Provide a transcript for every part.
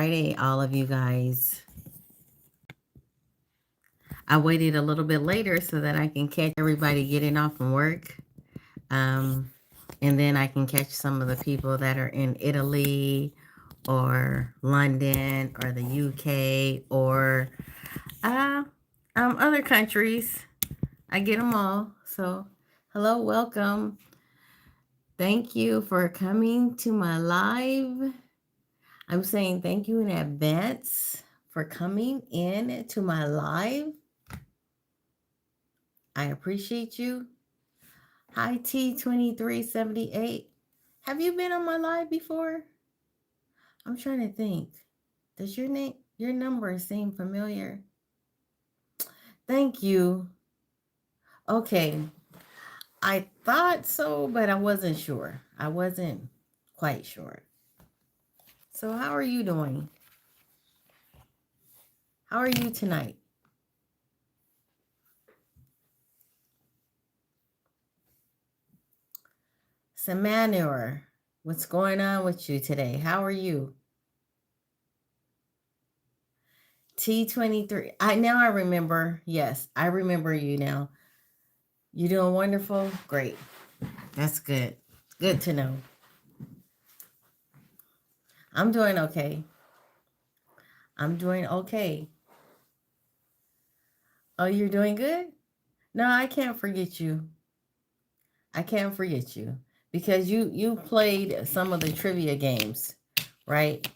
Friday, all of you guys. I waited a little bit later so that I can catch everybody getting off from work. Um, and then I can catch some of the people that are in Italy or London or the UK or uh, other countries. I get them all. So, hello, welcome. Thank you for coming to my live. I'm saying thank you in advance for coming in to my live. I appreciate you. Hi T2378. Have you been on my live before? I'm trying to think. Does your number seem familiar? Thank you. Okay. I thought so, but I wasn't sure. I wasn't quite sure. So how are you doing? How are you tonight? Samanur, what's going on with you today? How are you? T23. I remember. Yes, I remember you now. You doing wonderful? Great. That's good. Good to know. I'm doing okay. I'm doing okay. Oh, you're doing good? No, I can't forget you. I can't forget you because you played some of the trivia games, right?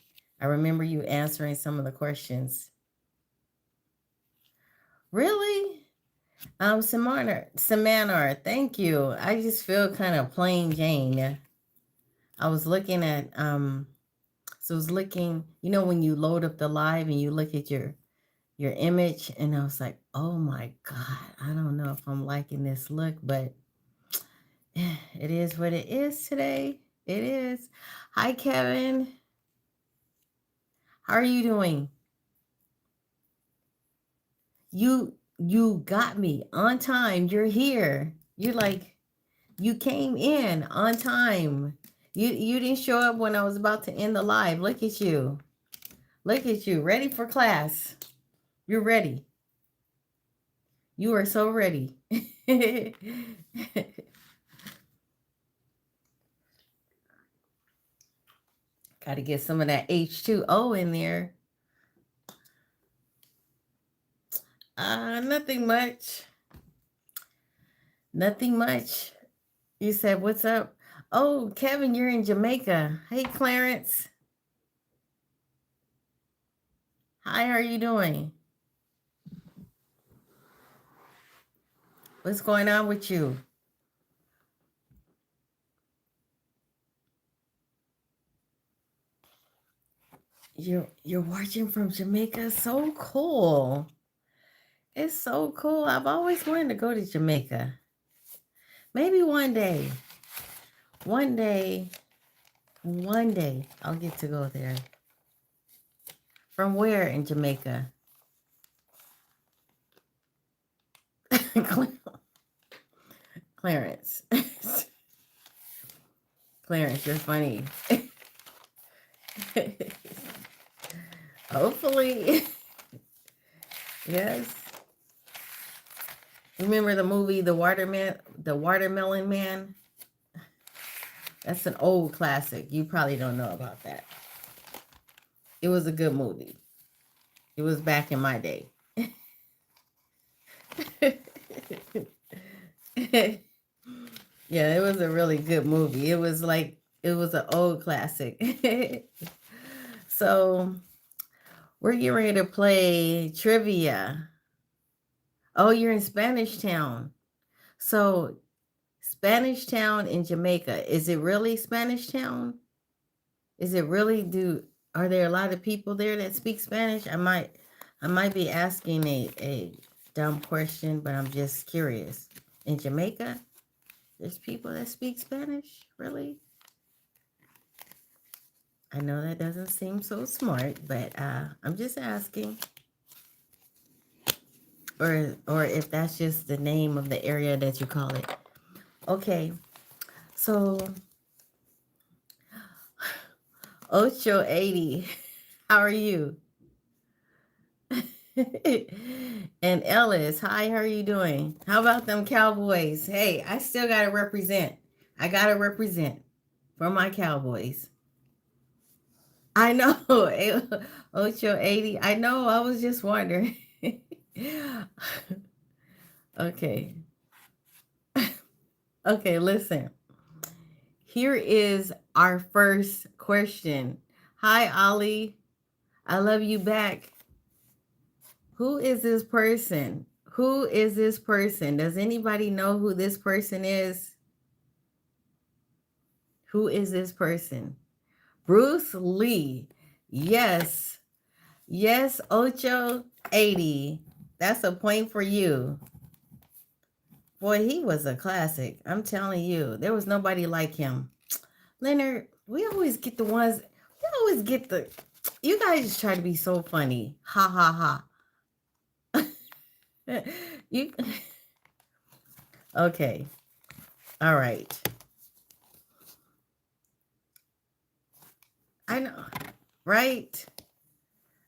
I remember you answering some of the questions. Really? Samanar, thank you. I just feel kind of plain Jane. I was looking at so I was looking, when you load up the live and you look at your image, and I was like, oh my God, I don't know if I'm liking this look, but it is what it is today. It is. Hi, Kevin. How are you doing? You got me on time. You're here. You came in on time. You didn't show up when I was about to end the live. Look at you. Look at you. Ready for class. You're ready. You are so ready. Got to get some of that H2O in there. Nothing much. Nothing much. You said, what's up? Oh, Kevin, you're in Jamaica. Hey, Clarence. Hi, how are you doing? What's going on with you? You're watching from Jamaica? So cool. It's so cool. I've always wanted to go to Jamaica. Maybe one day. One day I'll get to go there. From where in Jamaica? Clarence. Clarence, you're funny. Hopefully. Yes. Remember the movie The Watermelon Man? That's an old classic. You probably don't know about that. It was a good movie. It was back in my day. Yeah, it was a really good movie. It was an old classic. So we're getting ready to play trivia. Oh, you're in Spanish Town. So Spanish Town in Jamaica. Is it really Spanish Town? Is it really are there a lot of people there that speak Spanish? I might be asking a dumb question, but I'm just curious. In Jamaica, there's people that speak Spanish? Really? I know that doesn't seem so smart, but I'm just asking. Or if that's just the name of the area that you call it. Okay. So 880. How are you? And Ellis, hi, how are you doing? How about them Cowboys? Hey, I still got to represent. I got to represent for my Cowboys. I know. Ocho 80. I know. I was just wondering. Okay. Okay, listen. Here is our first question. Hi, Ali. I love you back. Who is this person? Who is this person? Does anybody know who this person is? Who is this person? Bruce Lee. Yes. Yes, Ocho 80. That's a point for you. Boy, he was a classic. I'm telling you, there was nobody like him. Leonard, we always get the ones, we always get the, you guys just try to be so funny. Ha ha ha. You, okay. All right. I know, right?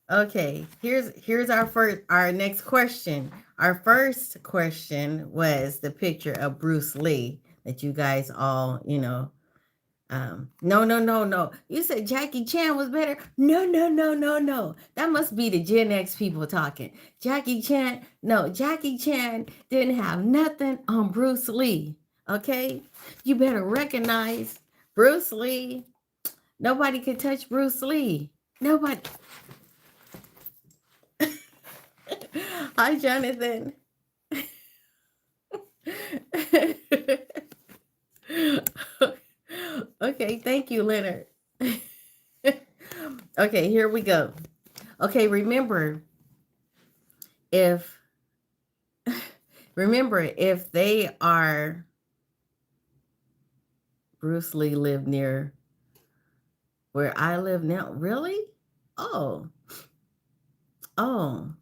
Okay, here's our next question. Our first question was the picture of Bruce Lee that you guys all, no, no, no, no. You said Jackie Chan was better. No, no, no, no, no. That must be the Gen X people talking. Jackie Chan, no, Jackie Chan didn't have nothing on Bruce Lee. Okay? You better recognize Bruce Lee. Nobody could touch Bruce Lee. Nobody. Hi, Jonathan. Okay, thank you, Leonard. Okay, here we go. Okay, if if they are Bruce Lee lived near where I live now. Really? Oh, oh.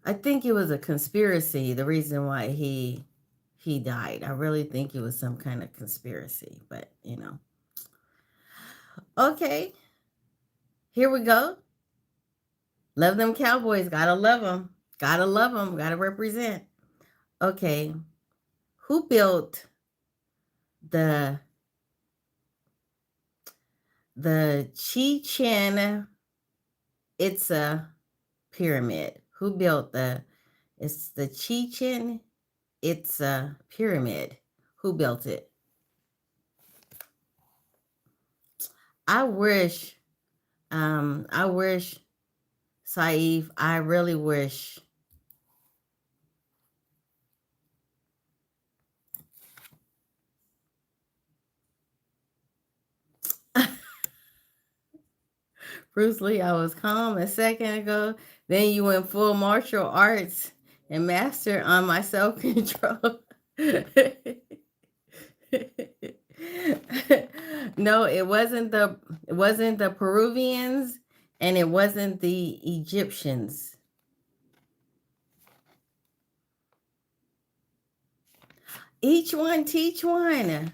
I think it was a conspiracy. The reason why he died. I really think it was some kind of conspiracy. But okay. Here we go. Love them Cowboys. Gotta love them. Gotta love them. Gotta represent. Okay. Who built the Chichen Itza pyramid? Who built it's the Chichen Itza pyramid? Who built it? I wish, Saif, I really wish. Bruce Lee, I was calm a second ago. Then you went full martial arts and master on my self control. No, it wasn't the Peruvians and it wasn't the Egyptians. Each one teach one.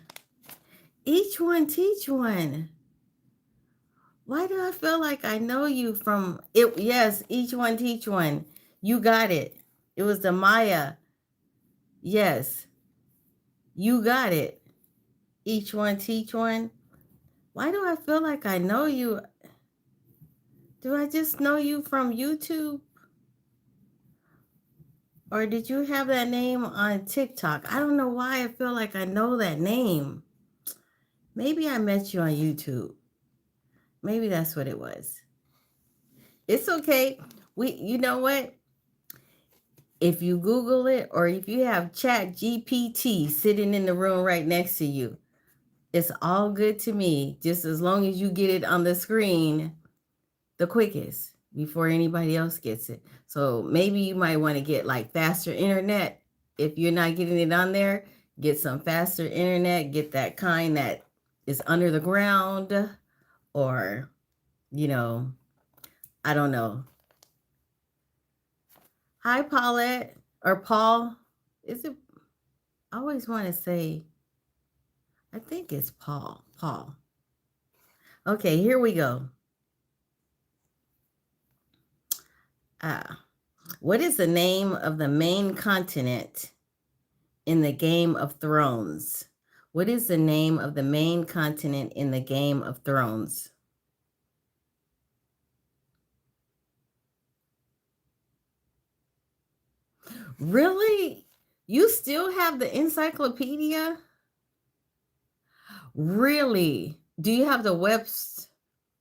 Each one teach one. Why do I feel like I know you from it? Yes, each one teach one. You got it. It was the Maya. Yes, you got it. Each one teach one. Why do I feel like I know you? Do I just know you from YouTube? Or did you have that name on TikTok? I don't know why I feel like I know that name. Maybe I met you on YouTube. Maybe that's what it was. It's okay. You know what? If you Google it or if you have Chat GPT sitting in the room right next to you, it's all good to me, just as long as you get it on the screen the quickest before anybody else gets it. So maybe you might want to get like faster internet. If you're not getting it on there, get some faster internet, get that kind that is under the ground or, I don't know. Hi, Paulette or Paul. Is it? I always want to say, I think it's Paul. Paul. Okay, here we go. What is the name of the main continent in the Game of Thrones? What is the name of the main continent in the Game of Thrones? Really? You still have the encyclopedia? Really? Do you have the Webster?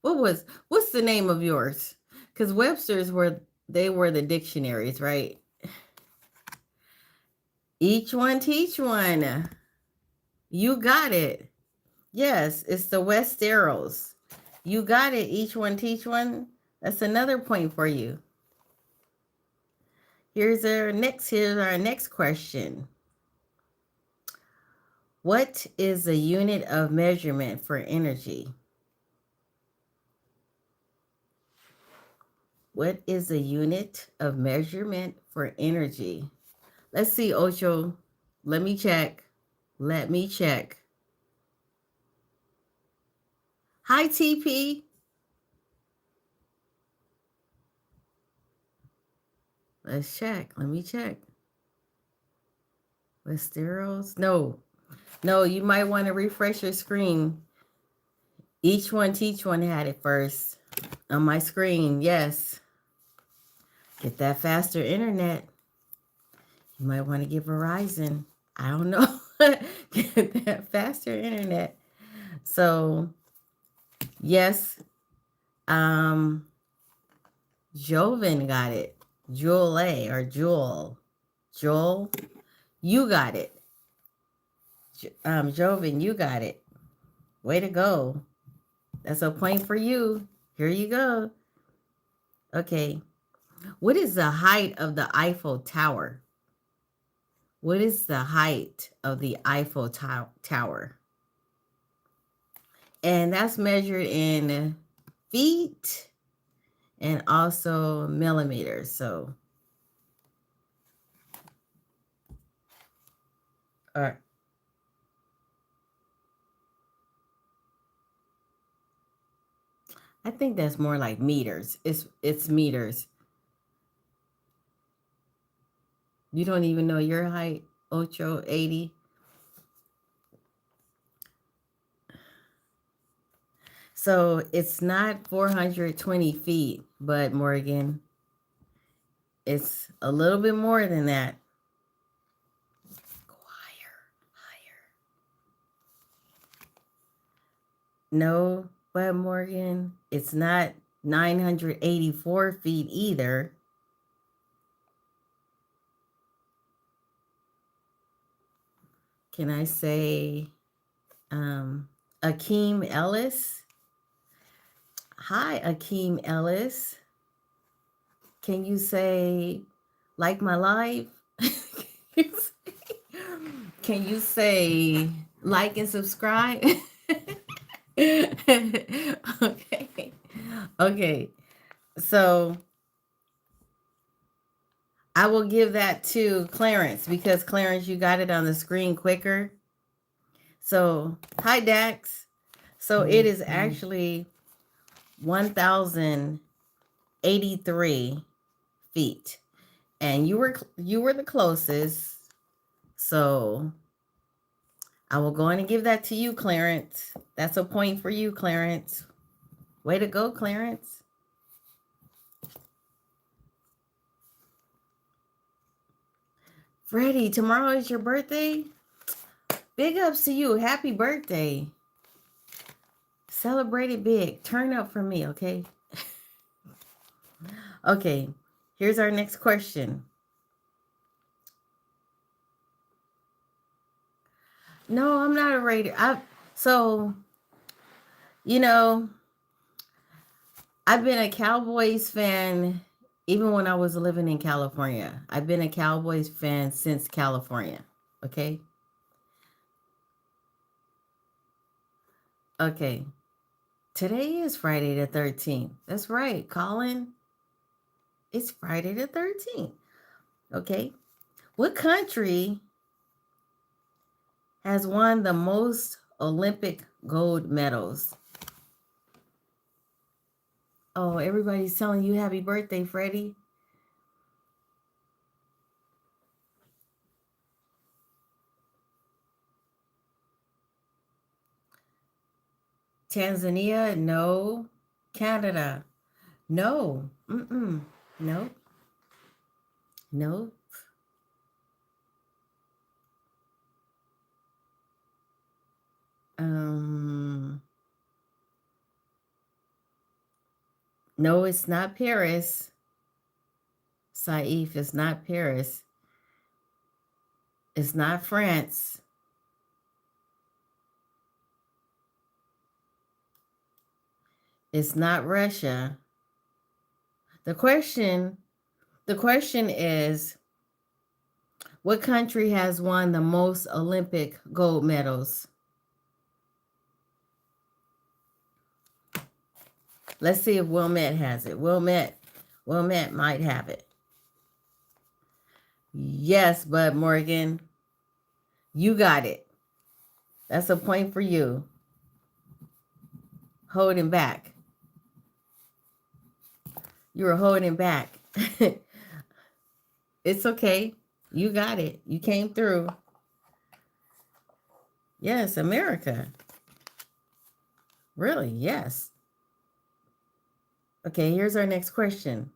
What's the name of yours? Because Webster's were the dictionaries, right? Each one teach one. You got it. Yes, it's the West Arrows. You got it. Each one teach one. That's another point for you. Here's our next question. What is the unit of measurement for energy? What is the unit of measurement for energy? Let's see, Ocho. Let me check. Hi, TP. Let's check. Let me check. Westeros? No, you might want to refresh your screen. Each one teach one had it first on my screen. Yes. Get that faster internet. You might want to get Verizon. I don't know. Get that faster internet. So, yes, Joven got it. Jewel A or Jewel. Joel, you got it. Joven, you got it. Way to go. That's a point for you. Here you go. Okay. What is the height of the Eiffel Tower? What is the height of the Eiffel Tower? And that's measured in feet and also millimeters. So, I think that's more like meters. It's meters. You don't even know your height, Ocho 80. So it's not 420 feet, but Morgan, it's a little bit more than that. Go higher. No, but Morgan, it's not 984 feet either. Can I say Akeem Ellis? Hi, Akeem Ellis. Can you say like my life? Can you say like and subscribe? Okay. So I will give that to Clarence because Clarence, you got it on the screen quicker. So hi Dax. So it is actually 1,083 feet. And you were the closest. So I will go in and give that to you, Clarence. That's a point for you, Clarence. Way to go, Clarence. Freddie, tomorrow is your birthday? Big ups to you. Happy birthday. Celebrate it big. Turn up for me, okay? Okay, here's our next question. No, I'm not a Raider. I've been a Cowboys fan even when I was living in California. I've been a Cowboys fan since California. Okay. Okay. Today is Friday the 13th. That's right, Colin. It's Friday the 13th. Okay. What country has won the most Olympic gold medals? Oh, everybody's telling you happy birthday, Freddie. Tanzania, no. Canada, no. Mm-mm. Nope. Nope. Um, no, it's not Paris. Saif, it's not Paris. It's not France. It's not Russia. The question, the question is, what country has won the most Olympic gold medals? Let's see if Wilmette has it. Wilmette might have it. Yes, Bud Morgan, you got it. That's a point for you. Holding back. You were holding back. It's okay. You got it. You came through. Yes, America. Really? Yes. Okay, here's our next question.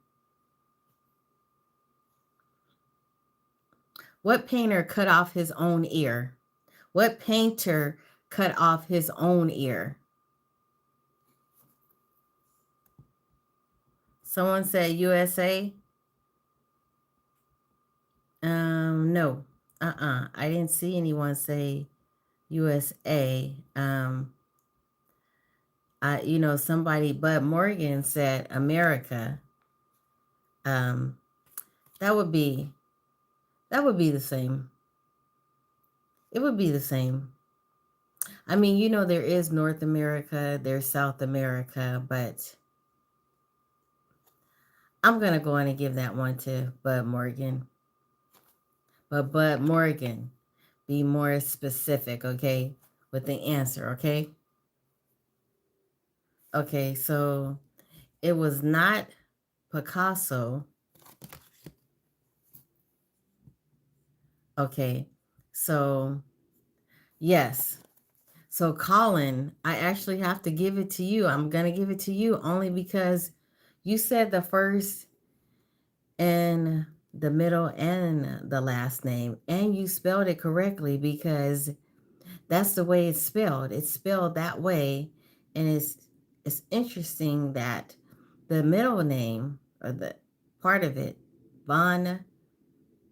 What painter cut off his own ear? What painter cut off his own ear? Someone said USA. No. I didn't see anyone say USA. Somebody, Bud Morgan said America. That would be the same. It would be the same. I mean, there is North America, there's South America, but I'm going to go on and give that one to Bud Morgan. But Bud Morgan, be more specific, okay, with the answer, okay? Okay, so it was not Picasso. Okay, so yes. So Colin, I actually have to give it to you. I'm going to give it to you only because you said the first and the middle and the last name, and you spelled it correctly because that's the way it's spelled. It's spelled that way, and it's interesting that the middle name or the part of it, Von,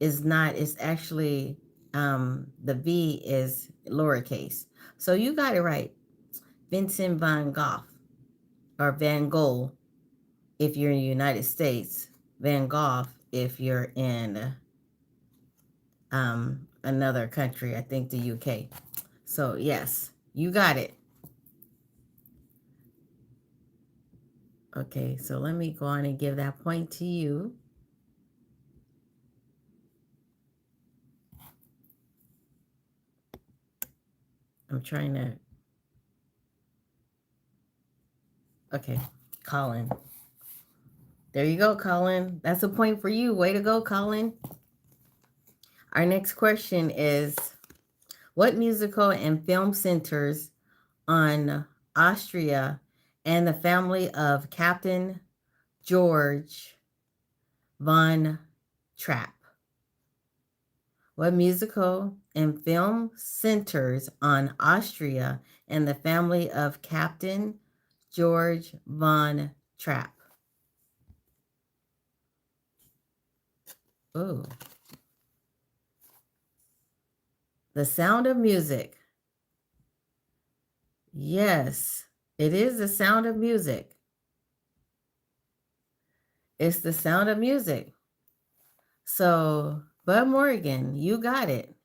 is not. It's actually the V is lowercase. So you got it right, Vincent Van Gogh or Van Gogh if you're in the United States, Van Gogh if you're in another country, I think the UK. So yes, you got it. Okay, so let me go on and give that point to you. I'm trying to. Okay, Colin. There you go, Colin. That's a point for you. Way to go, Colin. Our next question is, what musical and film centers on Austria and the family of Captain George von Trapp? What musical and film centers on Austria and the family of Captain George von Trapp? Ooh. The Sound of Music. Yes, it is The Sound of Music. It's The Sound of Music. So, Bud Morgan, you got it.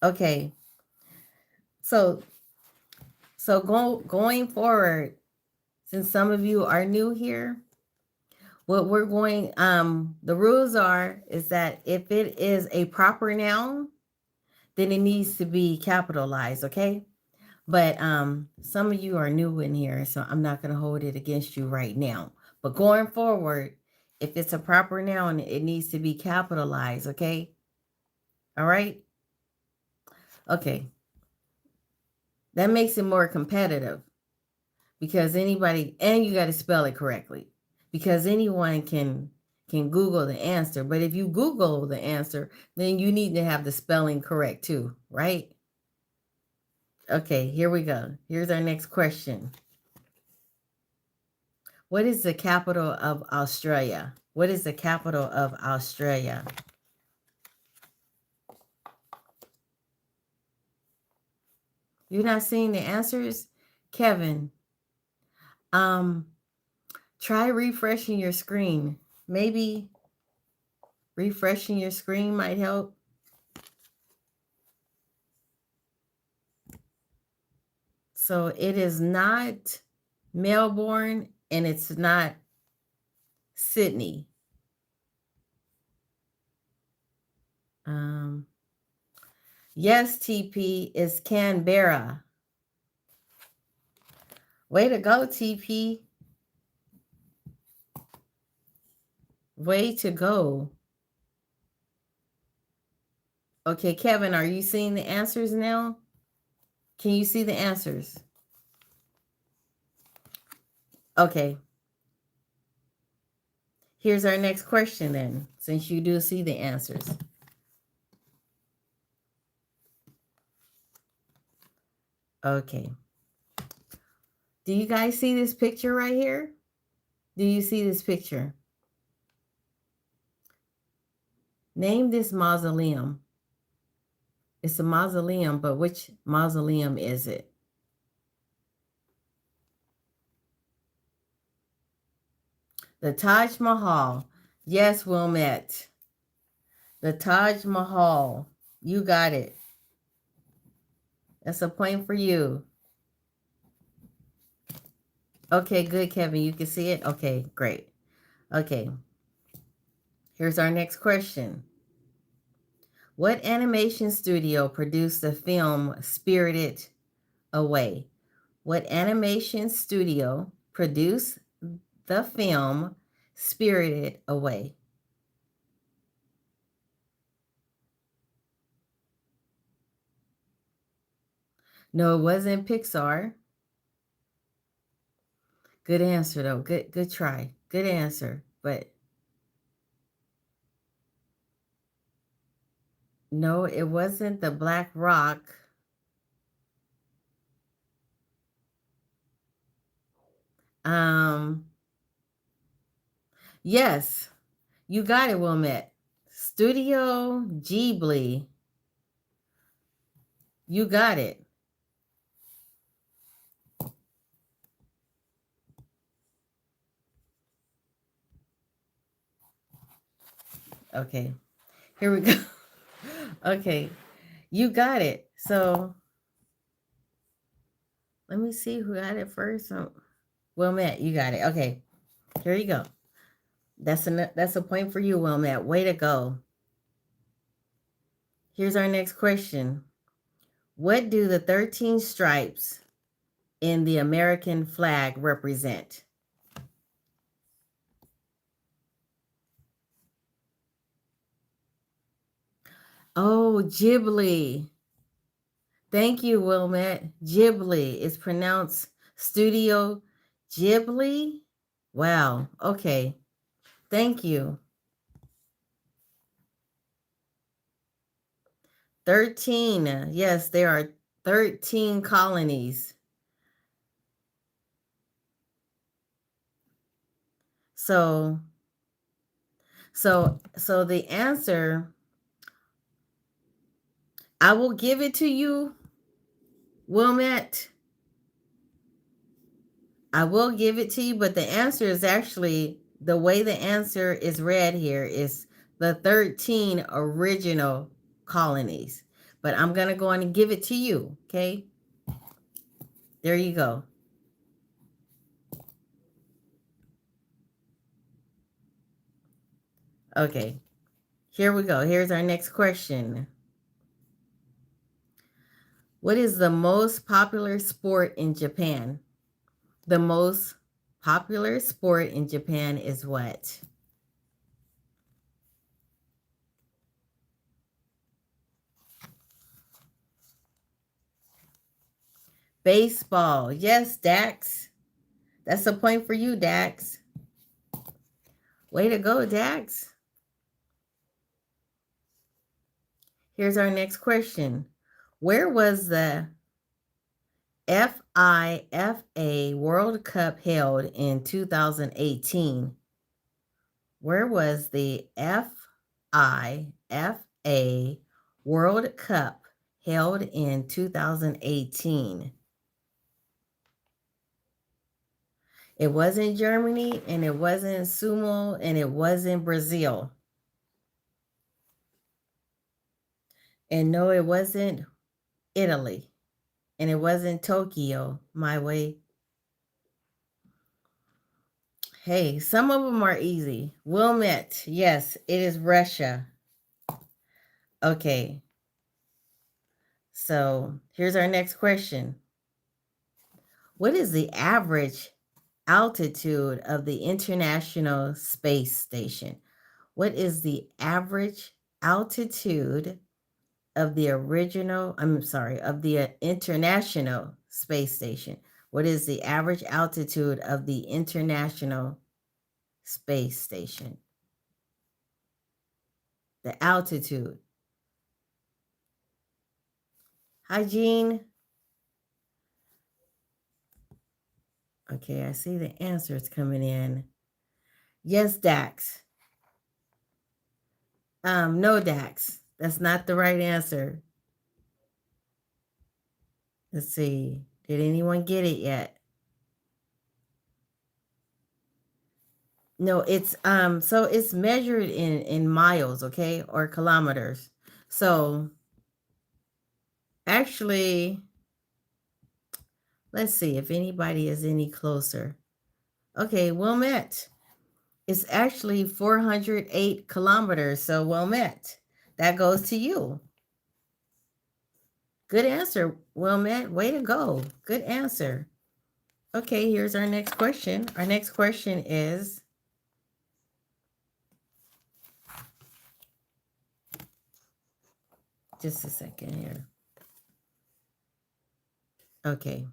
Okay. So going forward, since some of you are new here, what we're going the rules is that if it is a proper noun, then it needs to be capitalized, okay? But some of you are new in here, so I'm not going to hold it against you right now. But going forward, if it's a proper noun, it needs to be capitalized, okay? All right? Okay. That makes it more competitive. because anybody, and you got to spell it correctly, because anyone can Google the answer. But if you Google the answer, then you need to have the spelling correct too, right? Okay, here we go. Here's our next question. What is the capital of Australia? What is the capital of Australia? You're not seeing the answers? Kevin, try refreshing your screen. Maybe refreshing your screen might help. So it is not Melbourne and it's not Sydney. Yes, TP is Canberra. Way to go, TP. Way to go. Okay, Kevin, are you seeing the answers now? Can you see the answers? Okay. Here's our next question then, since you do see the answers. Okay. Do you guys see this picture right here? Do you see this picture? Name this mausoleum. It's a mausoleum, but which mausoleum is it? The Taj Mahal. Yes, Wilmette. The Taj Mahal. You got it. That's a point for you. Okay, good, Kevin. You can see it? Okay, great. Okay. Here's our next question. What animation studio produced the film Spirited Away? What animation studio produced the film Spirited Away? No, it wasn't Pixar. Good answer though. Good try. Good answer. But no, it wasn't the Black Rock. Yes, you got it, Wilmette. Studio Ghibli. You got it. Okay. Here we go. Okay. You got it. So let me see who got it first. Wilmette, you got it. Okay. Here you go. That's a point for you, Wilmette. Way to go. Here's our next question. What do the 13 stripes in the American flag represent? Oh, Ghibli. Thank you, Wilmette. Ghibli is pronounced Studio Ghibli. Wow. Okay. Thank you. 13. Yes, there are 13 colonies. So the answer, I will give it to you, Wilmette. I will give it to you, but the answer is actually, the way the answer is read here is the 13 original colonies. But I'm going to go on and give it to you, okay? There you go. Okay. Here we go. Here's our next question. What is the most popular sport in Japan? The most popular sport in Japan is what? Baseball. Yes, Dax. That's a point for you, Dax. Way to go, Dax. Here's our next question. Where was the FIFA World Cup held in 2018? Where was the FIFA World Cup held in 2018? It wasn't Germany, and it wasn't Sumo, and it wasn't Brazil. And no, it wasn't Italy. And it wasn't Tokyo, my way. Hey, some of them are easy. Wilmette, yes, it is Russia. Okay. So here's our next question. What is the average altitude of the International Space Station? What is the average altitude of the International Space Station? What is the average altitude of the International Space Station? The altitude. Hi, Jean. Okay, I see the answers coming in. Yes, Dax. No, Dax. That's not the right answer. Let's see. Did anyone get it yet? No, it's so it's measured in miles, okay, or kilometers. So actually, let's see if anybody is any closer. Okay, well met. It's actually 408 kilometers, so well met. That goes to you. Good answer, well met. Way to go. Good answer. Okay, here's our next question. Our next question is, just a second here. Okay.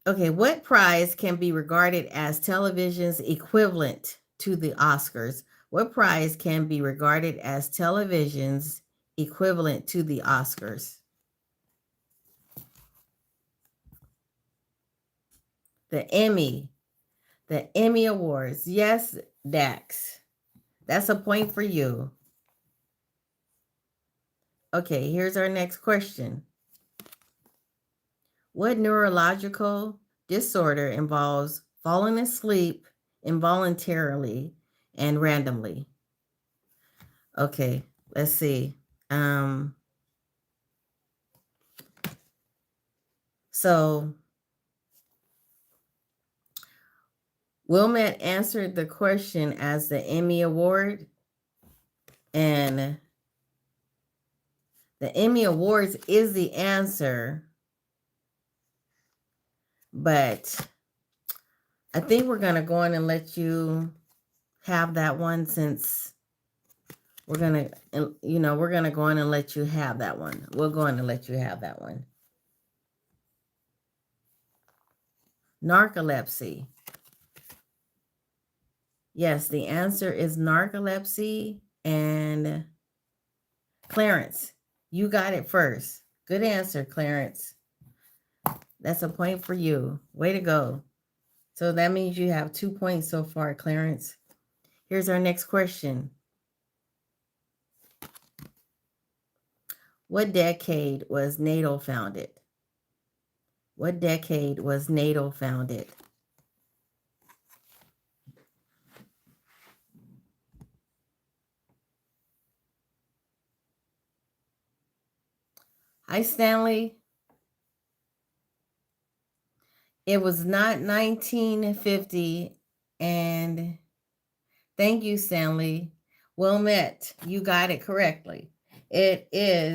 Okay, what prize can be regarded as television's equivalent to the Oscars? What prize can be regarded as television's equivalent to the Oscars? The Emmy Awards. Yes, Dax. That's a point for you. Okay, here's our next question. What neurological disorder involves falling asleep involuntarily and randomly? Okay, let's see. So Wilmette answered the question as the Emmy Award, and the Emmy Awards is the answer, but I think we're going to go on and let you have that one, since we're going to, we're going to go on and let you have that one. We'll go on and let you have that one. Narcolepsy. Yes, the answer is narcolepsy. And Clarence, you got it first. Good answer, Clarence. That's a point for you. Way to go. So that means you have 2 points so far, Clarence. Here's our next question. What decade was NATO founded? What decade was NATO founded? Hi, Stanley. It was not 1950, and thank you, Stanley. Well met. You got it correctly. It is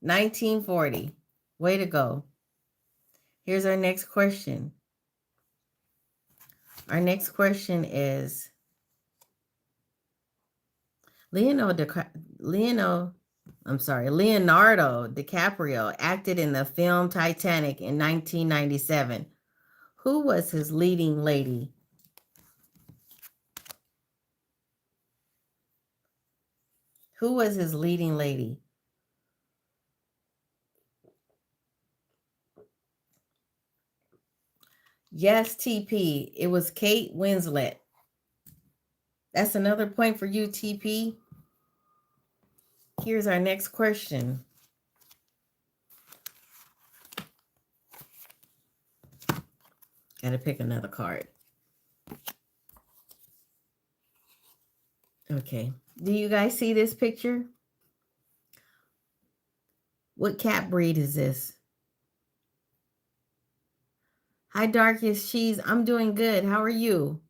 1940. Way to go. Here's our next question. Our next question is, Leonardo I'm sorry, Leonardo DiCaprio acted in the film Titanic in 1997. Who was his leading lady? Who was his leading lady? Yes, TP. It was Kate Winslet. That's another point for you, TP. Here's our next question. Gotta pick another card. Okay. Do you guys see this picture? What cat breed is this? Hi, Darkest Cheese. I'm doing good. How are you?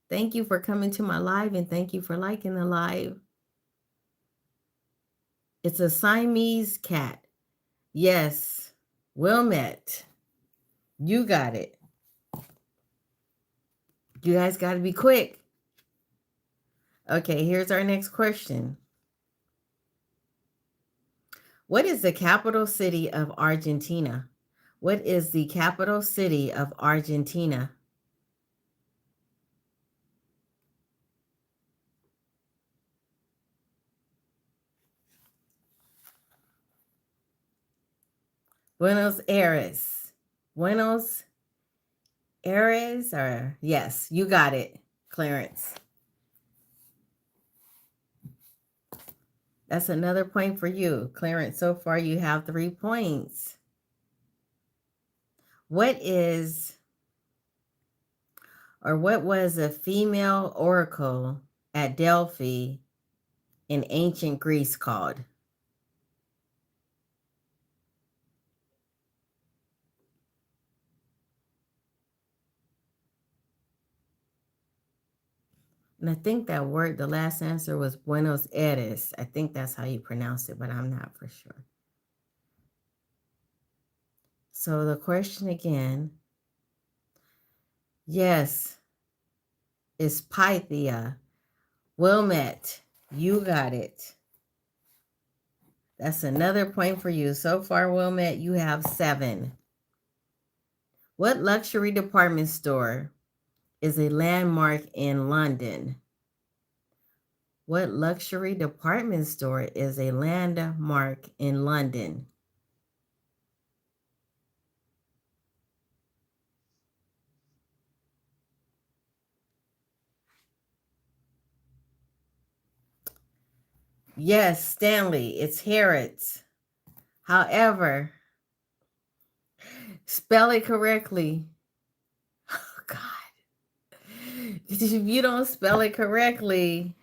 Thank you for coming to my live and thank you for liking the live. It's a Siamese cat. Yes. Well met. You got it. You guys got to be quick. Okay, here's our next question. What is the capital city of Argentina? What is the capital city of Argentina? Buenos Aires. Buenos Aires, or yes, you got it, Clarence. That's another point for you, Clarence. So far, you have 3 points. What is, or what was a female oracle at Delphi in ancient Greece called? And I think that word, the last answer was Buenos Aires. I think that's how you pronounce it, but I'm not for sure. So the question again, yes, is Pythia. Wilmette, you got it. That's another point for you. So far, Wilmette, you have 7. What luxury department store is a landmark in London? What luxury department store is a landmark in London? Yes, Stanley, it's Harrods. However, spell it correctly. Oh, God. If you don't spell it correctly,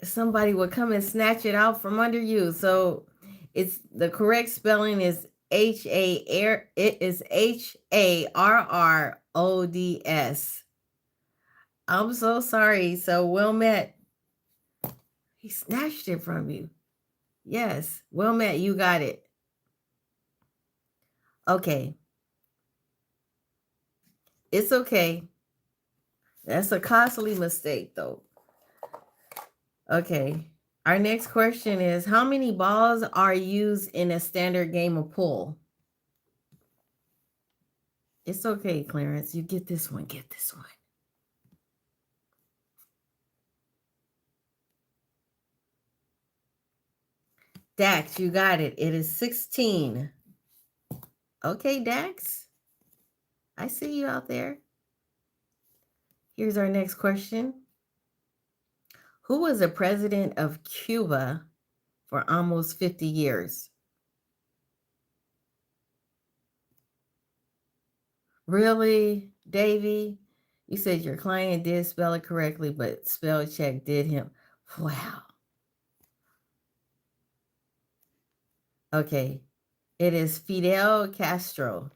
somebody would come and snatch it out from under you. So it's the correct spelling is Harrods. I'm so sorry. So Wilmette, he snatched it from you. Yes, Wilmette, you got it. Okay. It's okay. That's a costly mistake, though. Okay. Our next question is, how many balls are used in a standard game of pool? It's okay, Clarence. You get this one. Get this one. Dax, you got it. It is 16. Okay, Dax. I see you out there. Here's our next question. Who was the president of Cuba for almost 50 years? Really, Davy? You said your client did spell it correctly, but spell check did him. Wow. Okay. It is Fidel Castro.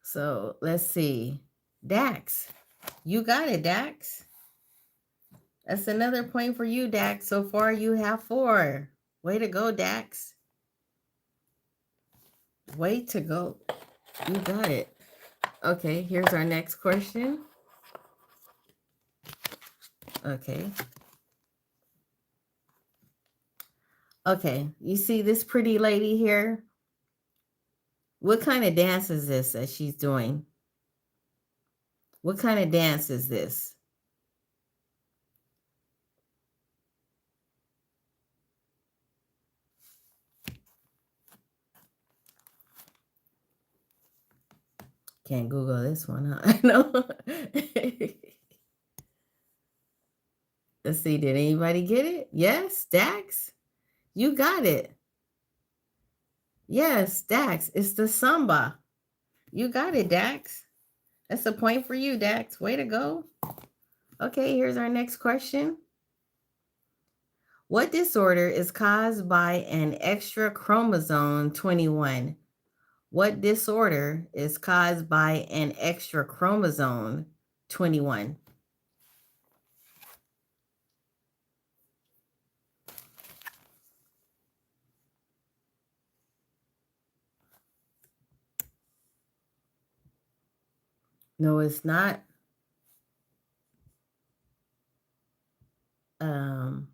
So let's see. Dax. You got it, Dax. That's another point for you, Dax. So far, you have 4. Way to go, Dax. Way to go. You got it. Okay, here's our next question. Okay. Okay, you see this pretty lady here? What kind of dance is this that she's doing? What kind of dance is this? Can't Google this one, huh? No. Let's see, did anybody get it? Yes, Dax? You got it. Yes, Dax. It's the samba. You got it, Dax. That's a point for you, Dax. Way to go. Okay, here's our next question. What disorder is caused by an extra chromosome 21? What disorder is caused by an extra chromosome 21? No, it's not. Um,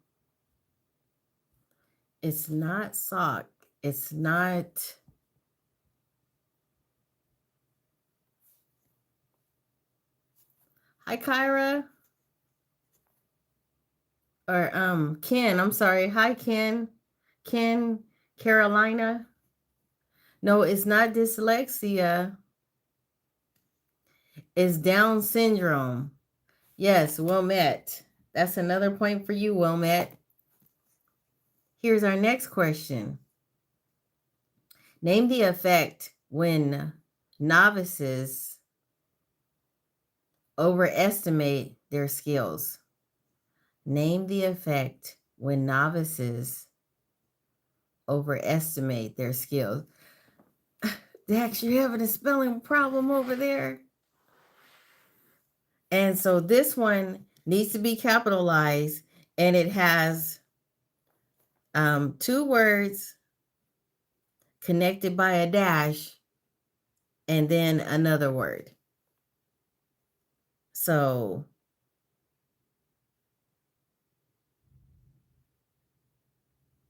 it's not sock. It's not. Hi, Kyra. Or Ken. I'm sorry. Hi, Ken. Ken, Carolina. No, it's not dyslexia. It's Down syndrome. Yes, well met. That's another point for you, well met. Here's our next question. Name the effect when novices overestimate their skills. Name the effect when novices overestimate their skills. Dax, you're having a spelling problem over there. And so this one needs to be capitalized, and it has two words connected by a dash and then another word. So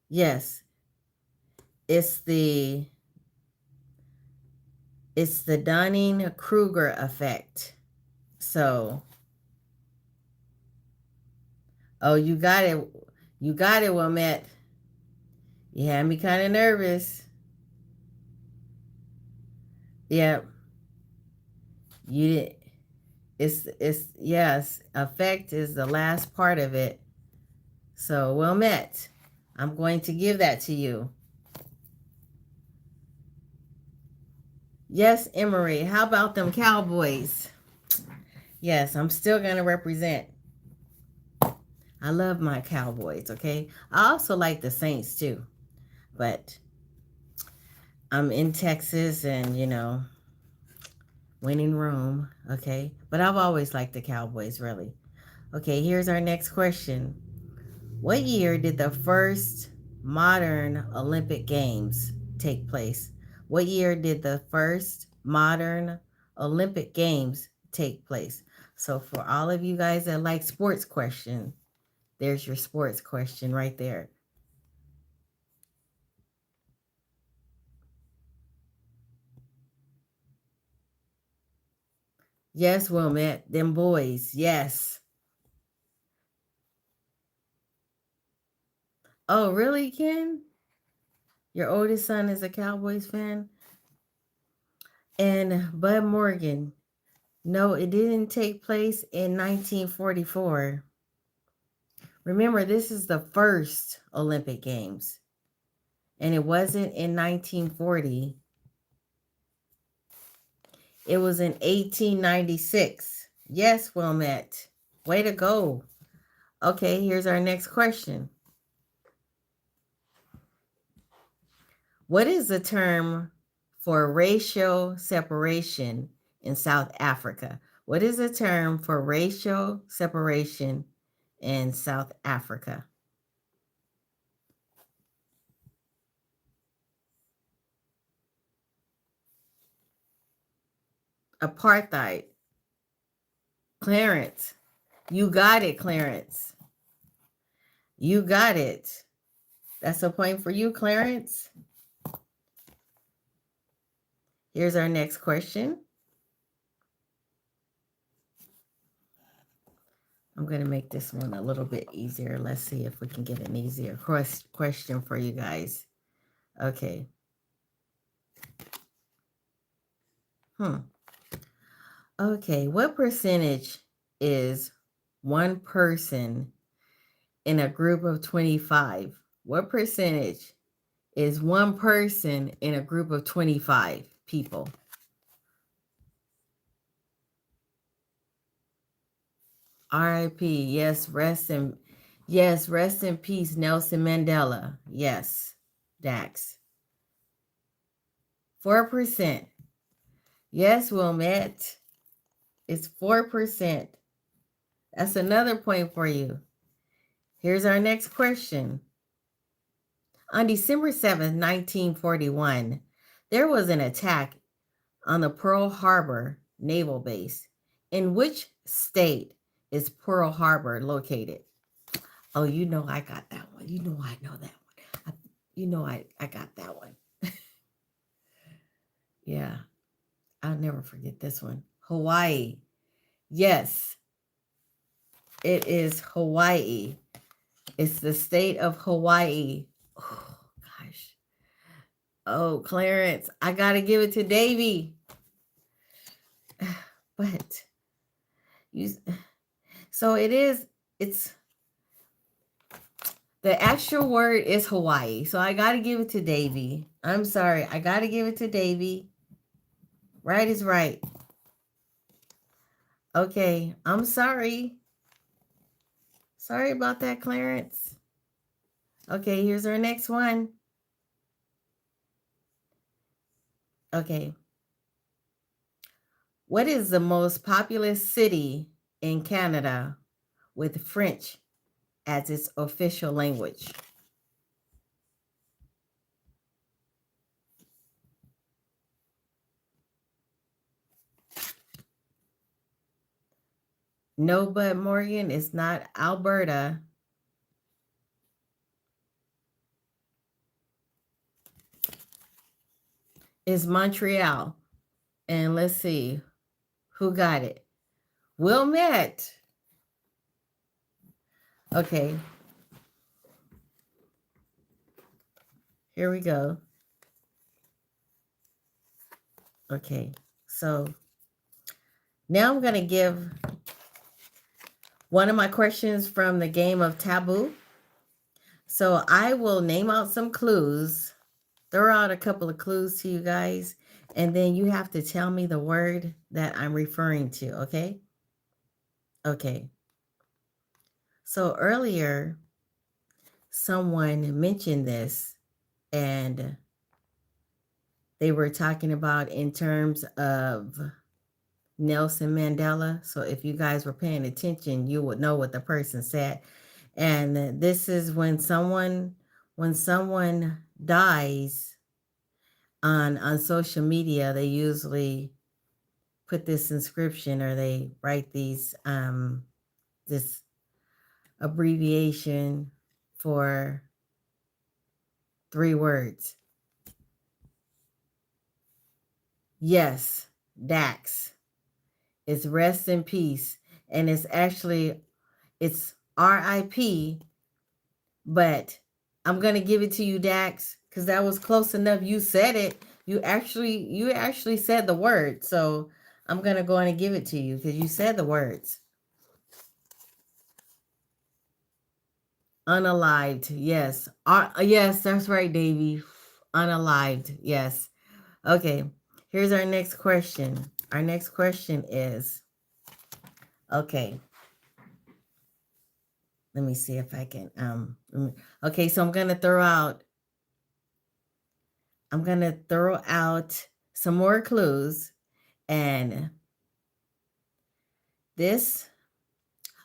yes, it's the Dunning-Kruger effect. So, oh, you got it. You got it, Wilmette. You had me kind of nervous. Yep. You did. It's yes. Effect is the last part of it. So, Wilmette, I'm going to give that to you. Yes, Emery. How about them Cowboys? Yes, I'm still going to represent. I love my Cowboys, okay? I also like the Saints too. But I'm in Texas and, winning Rome, okay? But I've always liked the Cowboys, really. Okay, here's our next question. What year did the first modern Olympic Games take place? What year did the first modern Olympic Games take place? So for all of you guys that like sports question, there's your sports question right there. Yes, Wilmette, them boys, yes. Oh, really, Ken? Your oldest son is a Cowboys fan? And Bud Morgan, no, it didn't take place in 1944. Remember, this is the first Olympic Games, and it wasn't in 1940. It was in 1896. Yes, Wilmette. Way to go. Okay, here's our next question. What is the term for racial separation in South Africa? What is the term for racial separation in South Africa? Apartheid. Clarence. You got it, Clarence. You got it. That's a point for you, Clarence. Here's our next question. I'm going to make this one a little bit easier. Let's see if we can get an easier question for you guys. Okay. Okay, what percentage is one person in a group of 25? What percentage is one person in a group of 25 people? R.I.P. Yes, rest in peace, Nelson Mandela. Yes, Dax. 4%. Yes, Wilmette. It's 4%. That's another point for you. Here's our next question. On December 7th, 1941, there was an attack on the Pearl Harbor Naval Base. In which state is Pearl Harbor located? Oh, you know I got that one. You know I know that one. I got that one. Yeah, I'll never forget this one. Hawaii. Yes, it is Hawaii. It's the state of Hawaii. Oh, gosh. Oh, Clarence, I got to give it to Davy. But so it's the actual word is Hawaii. So I got to give it to Davy. I'm sorry. I got to give it to Davy. Right is right. Okay. I'm sorry. Sorry about that, Clarence. Okay. Here's our next one. Okay. What is the most populous city in Canada with French as its official language? No, but Morgan, it's not Alberta. It's Montreal. And let's see who got it. Wilmette. Okay. Here we go. Okay. So now I'm going to give one of my questions from the game of Taboo. So I will name out some clues, throw out a couple of clues to you guys, and then you have to tell me the word that I'm referring to, okay? Okay. So earlier, someone mentioned this, and they were talking about in terms of Nelson Mandela. So if you guys were paying attention, you would know what the person said. And this is when someone dies on social media, they usually put this inscription, or they write these this abbreviation for 3 words. Yes, Dax. It's rest in peace. And it's RIP, but I'm going to give it to you, Dax, because that was close enough. You said it. You actually said the word. So I'm going to go on and give it to you because you said the words. Unalived. Yes. Yes, that's right, Davy. Unalived. Yes. Okay. Here's our next question. Our next question is, okay. Let me see if I can, okay, so I'm going to throw out some more clues, and this,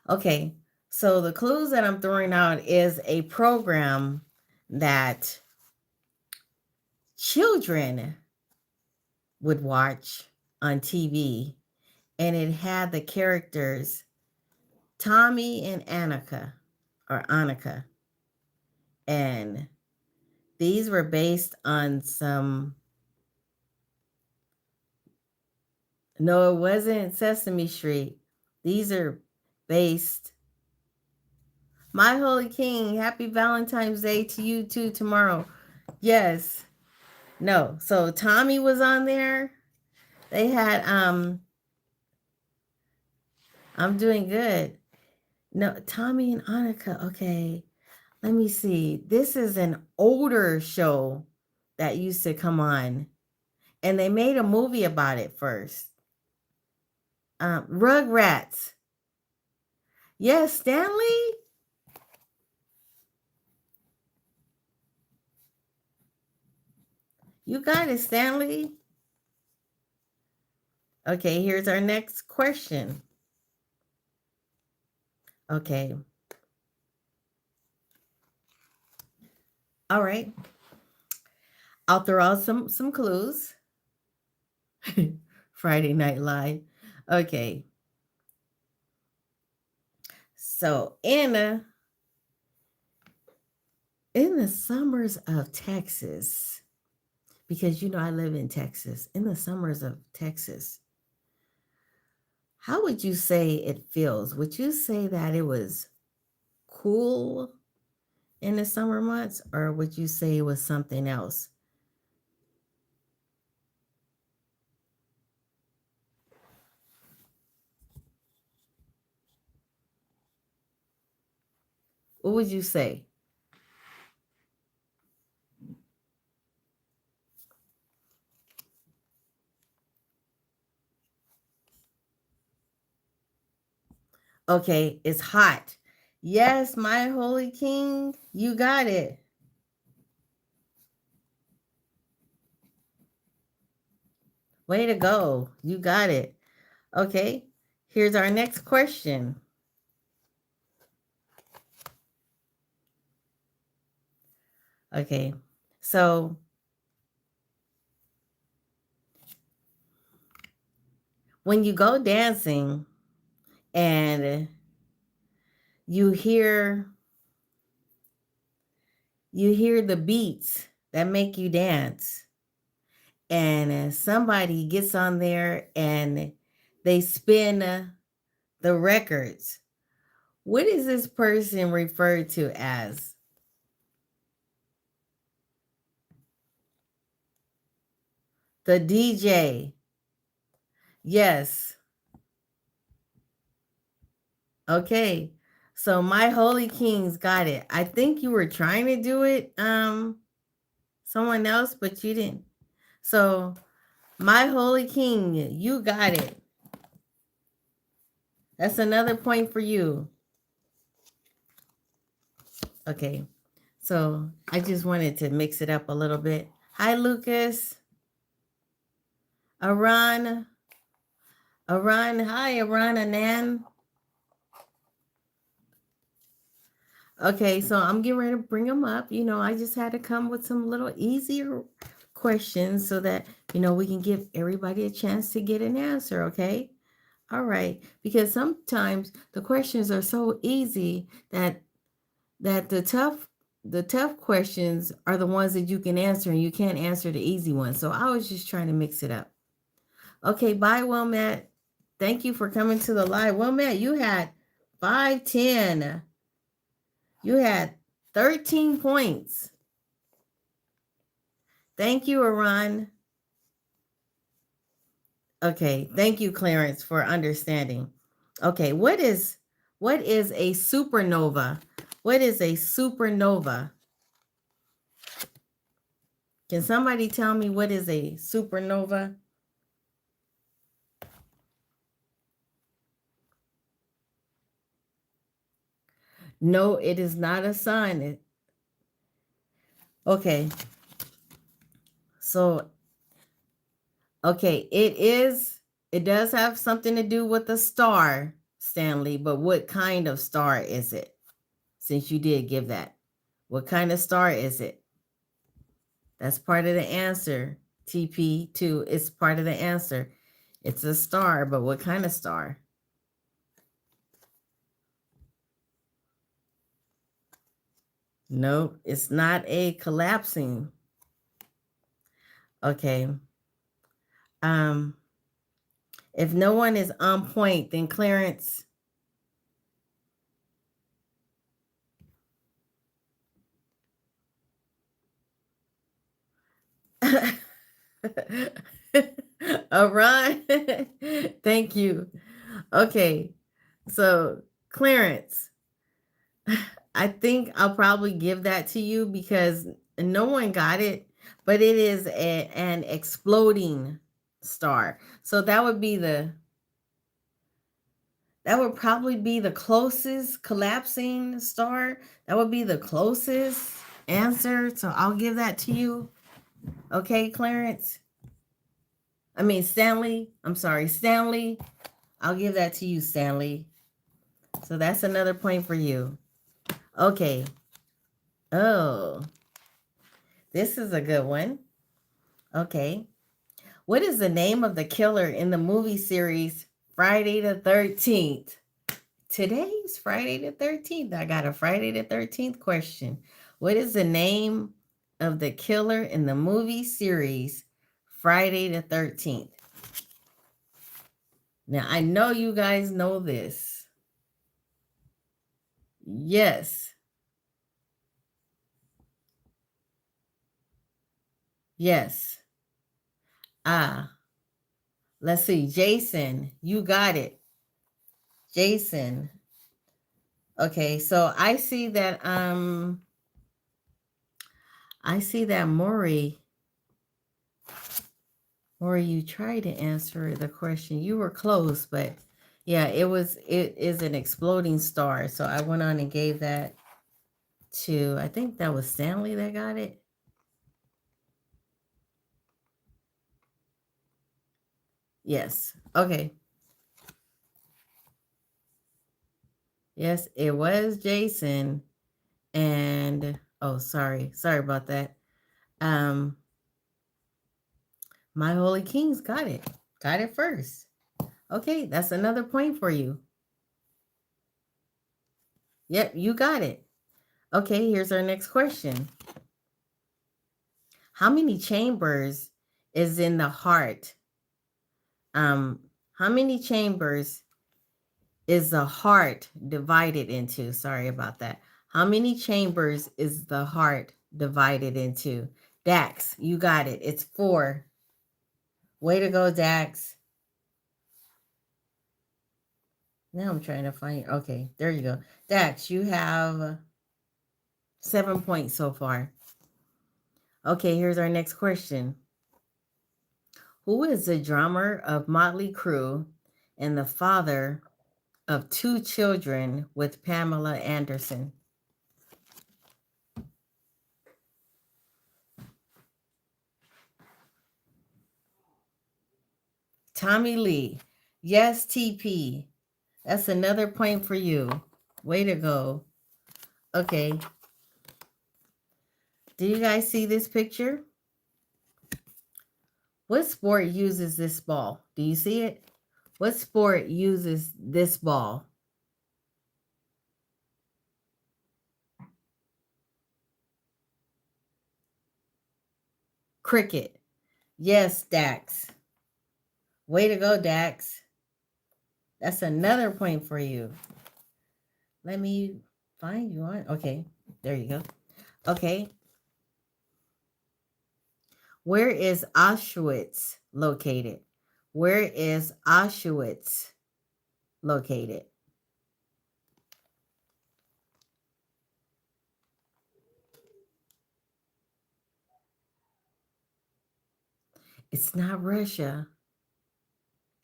okay, so the clues that I'm throwing out is a program that children would watch on TV, and it had the characters Tommy and Annika, and These were based on some. No, it wasn't Sesame Street. These are based. My Holy King, happy Valentine's Day to you too tomorrow. Yes. No. So Tommy was on there. They had I'm doing good. No, Tommy and Annika. Okay. Let me see. This is an older show that used to come on. And they made a movie about it first. Rugrats. Yes, Stanley. You got it, Stanley. Okay, here's our next question. Okay. All right. I'll throw out some clues. Friday Night Live. Okay. So in the summers of Texas, because you know I live in Texas, in the summers of Texas, how would you say it feels? Would you say that it was cool in the summer months, or would you say it was something else? What would you say? Okay, it's hot. Yes, my holy king, you got it. Way to go. You got it. Okay, here's our next question. Okay, so when you go dancing and you hear the beats that make you dance, and somebody gets on there and they spin the records, what is this person referred to as? The DJ. Yes. Okay. So my holy kings got it. I think you were trying to do it someone else, but you didn't. So my holy king, you got it. That's another point for you. Okay. So I just wanted to mix it up a little bit. Hi, Lucas. Aran. Hi, Aran Anan. Okay, so I'm getting ready to bring them up. You know, I just had to come with some little easier questions so that, you know, we can give everybody a chance to get an answer, okay? All right, because sometimes the questions are so easy that the tough questions are the ones that you can answer and you can't answer the easy ones. So I was just trying to mix it up. Okay, bye, Wilmette. Thank you for coming to the live. Wilmette, you had 510. You had 13 points. Thank you, Aran. Okay, thank you, Clarence, for understanding. Okay, what is a supernova? What is a supernova? Can somebody tell me what is a supernova? No, it is not a sun. Okay. So, okay, it does have something to do with a star, Stanley, but what kind of star is it? Since you did give that. What kind of star is it? That's part of the answer. TP2 is part of the answer. It's a star, but what kind of star? Nope, it's not a collapsing. Okay. Um, if no one is on point, then Clarence. Ron, thank you. Okay, so Clarence, I think I'll probably give that to you because no one got it, but it is an exploding star. So that would probably be the closest collapsing star. That would be the closest answer. So I'll give that to you. Okay, Clarence. I mean Stanley. I'm sorry, Stanley. I'll give that to you, Stanley. So that's another point for you. Okay. Oh, this is a good one. Okay. What is the name of the killer in the movie series Friday the 13th? Today's Friday the 13th. I got a Friday the 13th question. What is the name of the killer in the movie series Friday the 13th? Now, I know you guys know this. Yes. Yes. Ah, let's see. Jason, you got it. Jason. Okay, so I see that Maury, you tried to answer the question. You were close, but yeah, it is an exploding star. So I went on and gave that to, I think that was Stanley that got it. Yes. Okay. Yes, it was Jason. And oh, sorry. Sorry about that. Um, My Holy Kings got it. Got it first. Okay, that's another point for you. Yep, you got it. Okay, here's our next question. How many chambers is in the heart? How many chambers is the heart divided into? Sorry about that. How many chambers is the heart divided into? Dax, you got it. It's 4. Way to go, Dax. Now I'm trying to find. Okay, there you go. Dax, you have 7 points so far. Okay, here's our next question. Who is the drummer of Motley Crue and the father of 2 children with Pamela Anderson? Tommy Lee. Yes, TP. That's another point for you. Way to go. Okay. Do you guys see this picture? What sport uses this ball? Do you see it? What sport uses this ball? Cricket. Yes, Dax. Way to go, Dax. That's another point for you. Let me find you on. Okay, there you go. Okay. Where is Auschwitz located? Where is Auschwitz located? It's not Russia.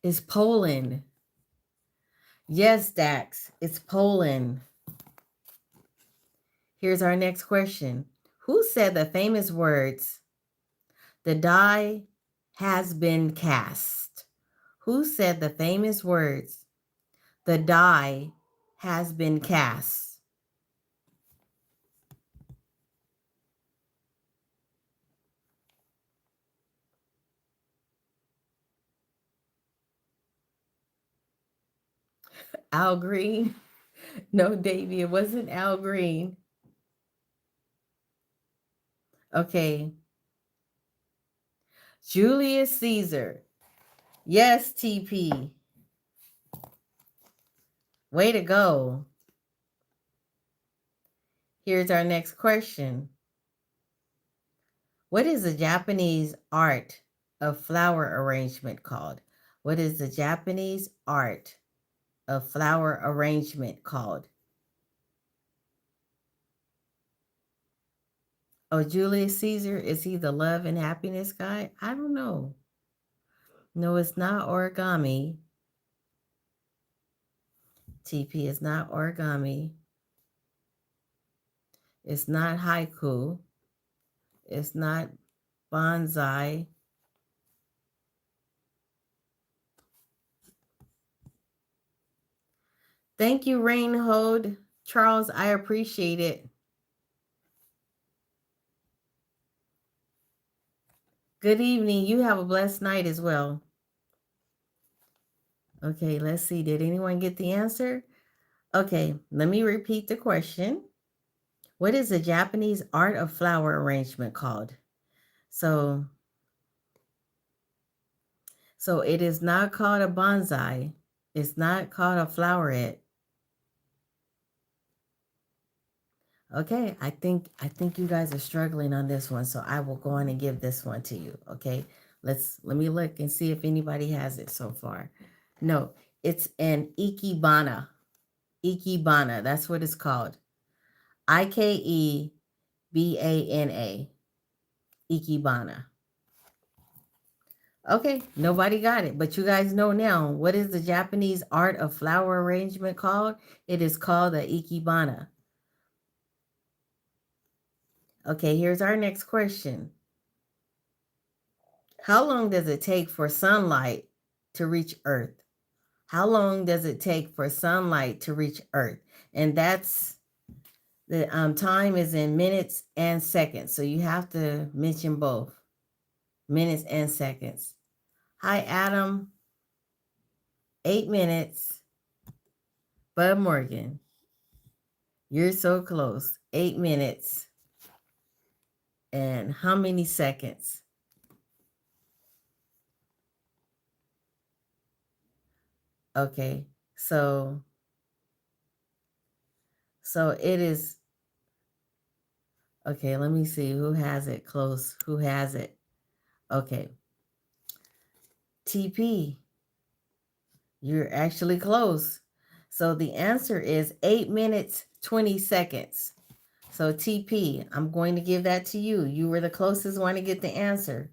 It's Poland. Yes, Dax, it's Poland. Here's our next question. Who said the famous words, "The die has been cast"? Who said the famous words, "The die has been cast"? Al Green? No, Davy, it wasn't Al Green. Okay. Julius Caesar. Yes, TP. Way to go. Here's our next question. What is the Japanese art of flower arrangement called? What is the Japanese art of flower arrangement called? Oh, Julius Caesar, is he the love and happiness guy? I don't know. No, it's not origami. TP is not origami. It's not haiku. It's not bonsai. Thank you, Rainhold. Charles, I appreciate it. Good evening. You have a blessed night as well. Okay, let's see. Did anyone get the answer? Okay, let me repeat the question. What is the Japanese art of flower arrangement called? So it is not called a bonsai. It's not called a floweret. Okay, I think you guys are struggling on this one, so I will go on and give this one to you. Okay, let me look and see if anybody has it so far. No, it's an ikebana. Ikebana, that's what it's called. Ikebana. Ikebana. Okay, nobody got it, but you guys know now. What is the Japanese art of flower arrangement called? It is called the ikebana. Okay, here's our next question. How long does it take for sunlight to reach Earth? How long does it take for sunlight to reach Earth? And that's the time is in minutes and seconds. So you have to mention both minutes and seconds. Hi, Adam. 8 minutes. Bud Morgan. You're so close. 8 minutes. And how many seconds? Okay. So it is. Okay, let me see who has it close. Who has it? Okay. TP. You're actually close. So the answer is 8 minutes, 20 seconds. So TP, I'm going to give that to you. You were the closest one to get the answer.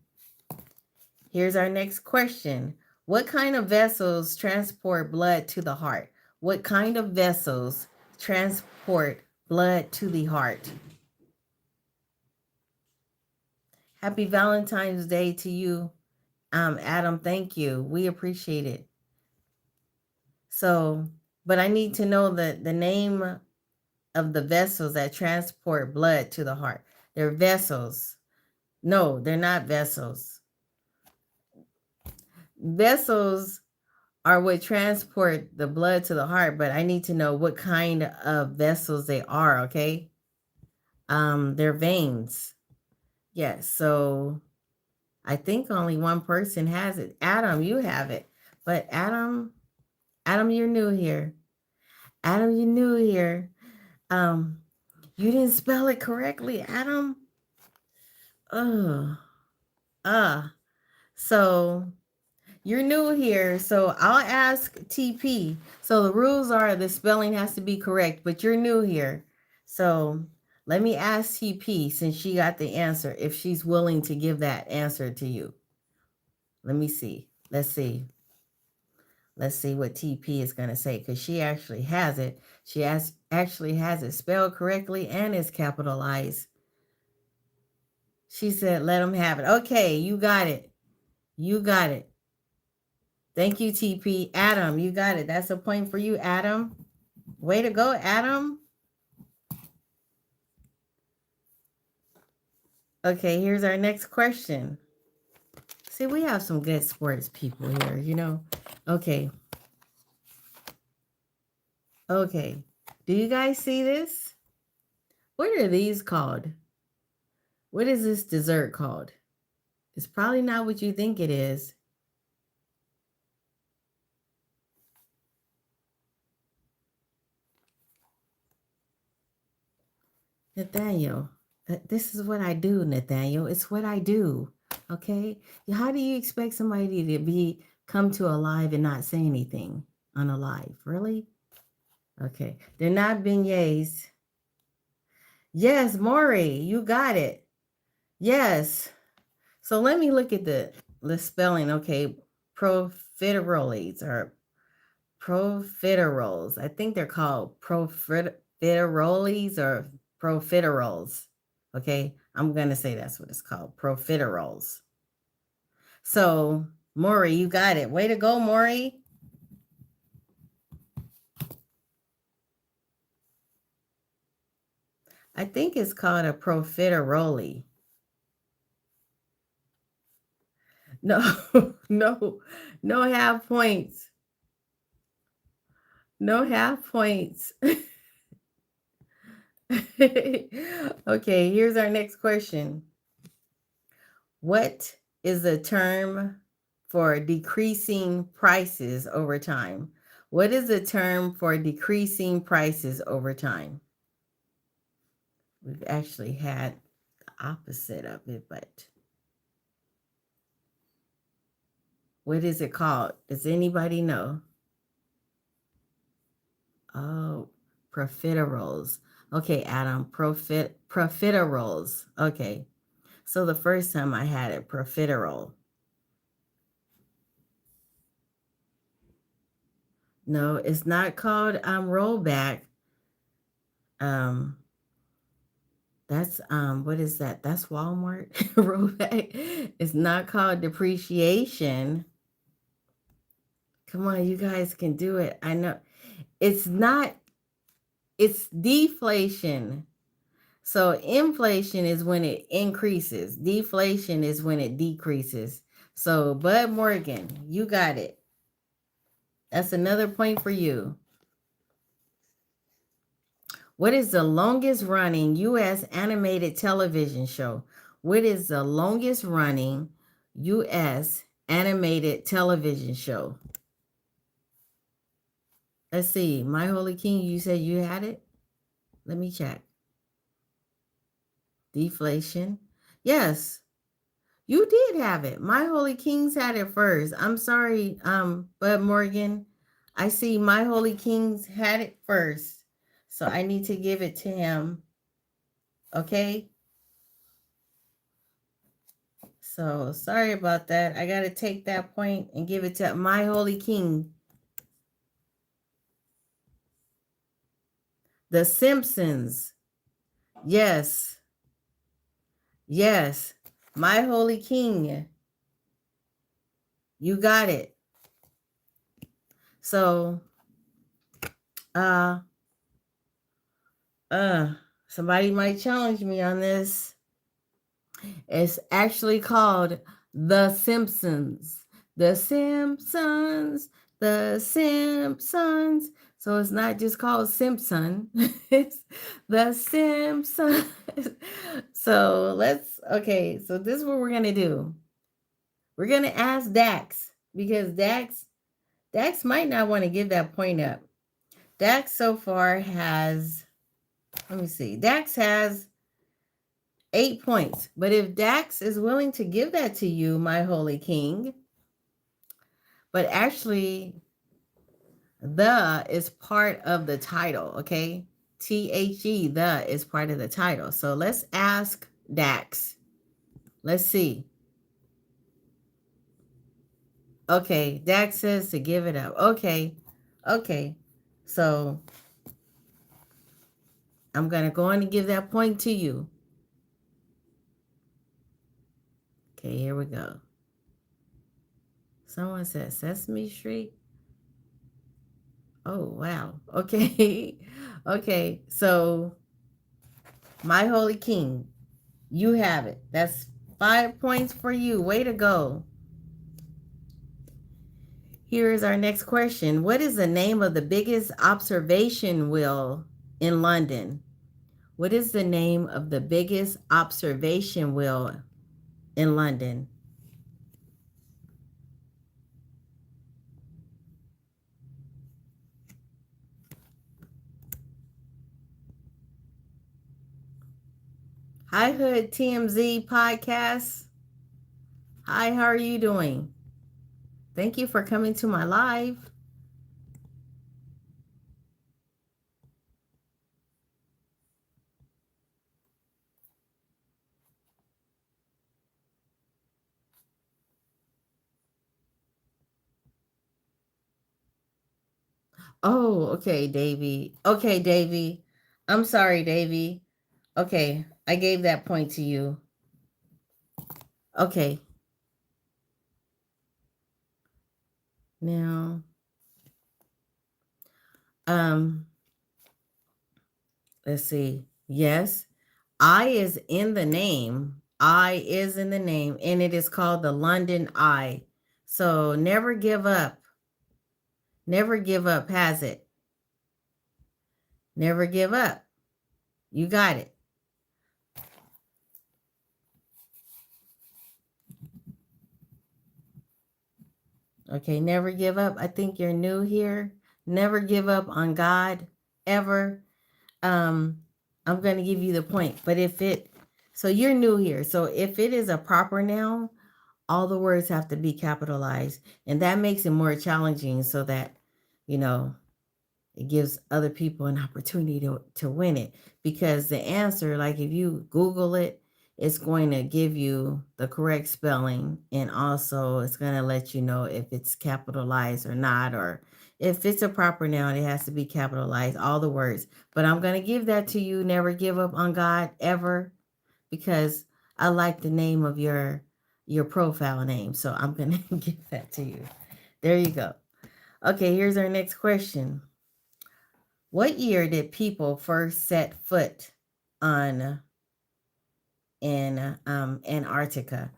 Here's our next question. What kind of vessels transport blood to the heart? What kind of vessels transport blood to the heart? Happy Valentine's Day to you, Adam. Thank you. We appreciate it. So, but I need to know the name of the vessels that transport blood to the heart. They're vessels. No, they're not vessels. Vessels are what transport the blood to the heart, but I need to know what kind of vessels they are, okay? They're veins. Yes, so I think only one person has it. Adam, you have it. But Adam, you're new here. Adam, you're new here. You didn't spell it correctly, Adam. So you're new here, so I'll ask TP. So the rules are the spelling has to be correct, but you're new here. So let me ask TP, since she got the answer, if she's willing to give that answer to you. Let me see. Let's see. Let's see what TP is going to say, because she actually has it. She actually has it spelled correctly and it's capitalized. She said, let them have it. Okay, you got it. You got it. Thank you, TP. Adam, you got it. That's a point for you, Adam. Way to go, Adam. Okay, here's our next question. See, we have some good sports people here, you know. Okay. Okay. Do you guys see this? What are these called? What is this dessert called? It's probably not what you think it is. Nathaniel, this is what I do, Nathaniel. It's what I do. Okay? How do you expect somebody to come to a live and not say anything on a live? Really? Okay. They're not beignets. Yes, Maury, you got it. Yes. So let me look at the spelling. Okay. Profiteroles or profiteroles. I think they're called profiteroles or profiteroles. Okay. I'm going to say that's what it's called. Profiteroles. So, Maury, you got it. Way to go, Maury. I think it's called a profiterole. No, no half points. No half points. Okay, here's our next question. What is the term for decreasing prices over time? What is the term for decreasing prices over time? We've actually had the opposite of it, but what is it called? Does anybody know? Oh, profiteroles. Okay, Adam, profiteroles. Okay. So the first time I had it, profiterole. No, it's not called rollback. That's what is that? That's Walmart rollback. It's not called depreciation. Come on, you guys can do it. I know. It's not, it's deflation. So inflation is when it increases. Deflation is when it decreases. So Bud Morgan, you got it. That's another point for you. What is the longest running U.S. animated television show? What is the longest running U.S. animated television show? Let's see. My Holy King, you said you had it? Let me check. Deflation. Yes, you did have it. My Holy Kings had it first. I'm sorry, Bud Morgan. I see My Holy Kings had it first. So I need to give it to him. Okay? So sorry about that. I got to take that point and give it to My Holy King. The Simpsons. Yes. Yes. My Holy King. You got it. So somebody might challenge me on this. It's actually called The Simpsons. The Simpsons. The Simpsons. So it's not just called Simpson. It's The Simpsons. So okay, so this is what we're going to do. We're going to ask Dax because Dax might not want to give that point up. Dax so far has, let me see, Dax has 8 points. But if Dax is willing to give that to you, my Holy King, but actually, the is part of the title, okay? THE, the is part of the title. So let's ask Dax. Let's see. Okay, Dax says to give it up. Okay. So I'm going to go on and give that point to you. Okay, here we go. Someone said Sesame Street. Oh, wow. Okay. Okay. So, my Holy King, you have it. That's 5 points for you. Way to go. Here is our next question. What is the name of the biggest observation wheel in London? What is the name of the biggest observation wheel in London? Hi, Hood TMZ podcast. Hi, how are you doing? Thank you for coming to my live. Oh, okay, Davy. Okay, Davy. I'm sorry, Davy. Okay, I gave that point to you. Okay, now, um, let's see. Yes, I is in the name. I is in the name, and it is called the London Eye. So never give up. Never give up, has it? Never give up. You got it. Okay, never give up. I think you're new here. Never give up on God ever. um I'm going to give you the point, but if it, so you're new here, so if it is a proper noun, all the words have to be capitalized, and that makes it more challenging, so that you know it gives other people an opportunity to win it, because the answer, like if you Google it, it's going to give you the correct spelling, and also it's going to let you know if it's capitalized or not, or if it's a proper noun, it has to be capitalized, all the words. But I'm going to give that to you. Never give up on God ever, because I like the name of your profile name, so I'm going to give that to you. There you go. Okay, here's our next question. What year did people first set foot on in Antarctica?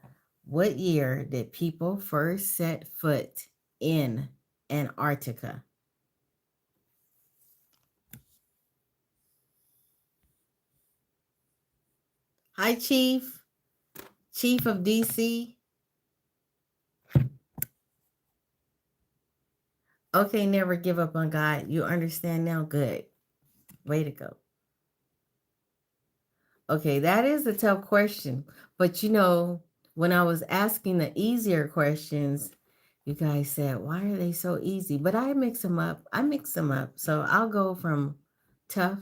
What year did people first set foot in Antarctica? Hi, Chief. Chief of DC. Okay, never give up on God. You understand now? Good. Way to go. Okay, that is a tough question. But when I was asking the easier questions, you guys said, why are they so easy? But I mix them up. I mix them up. So I'll go from tough,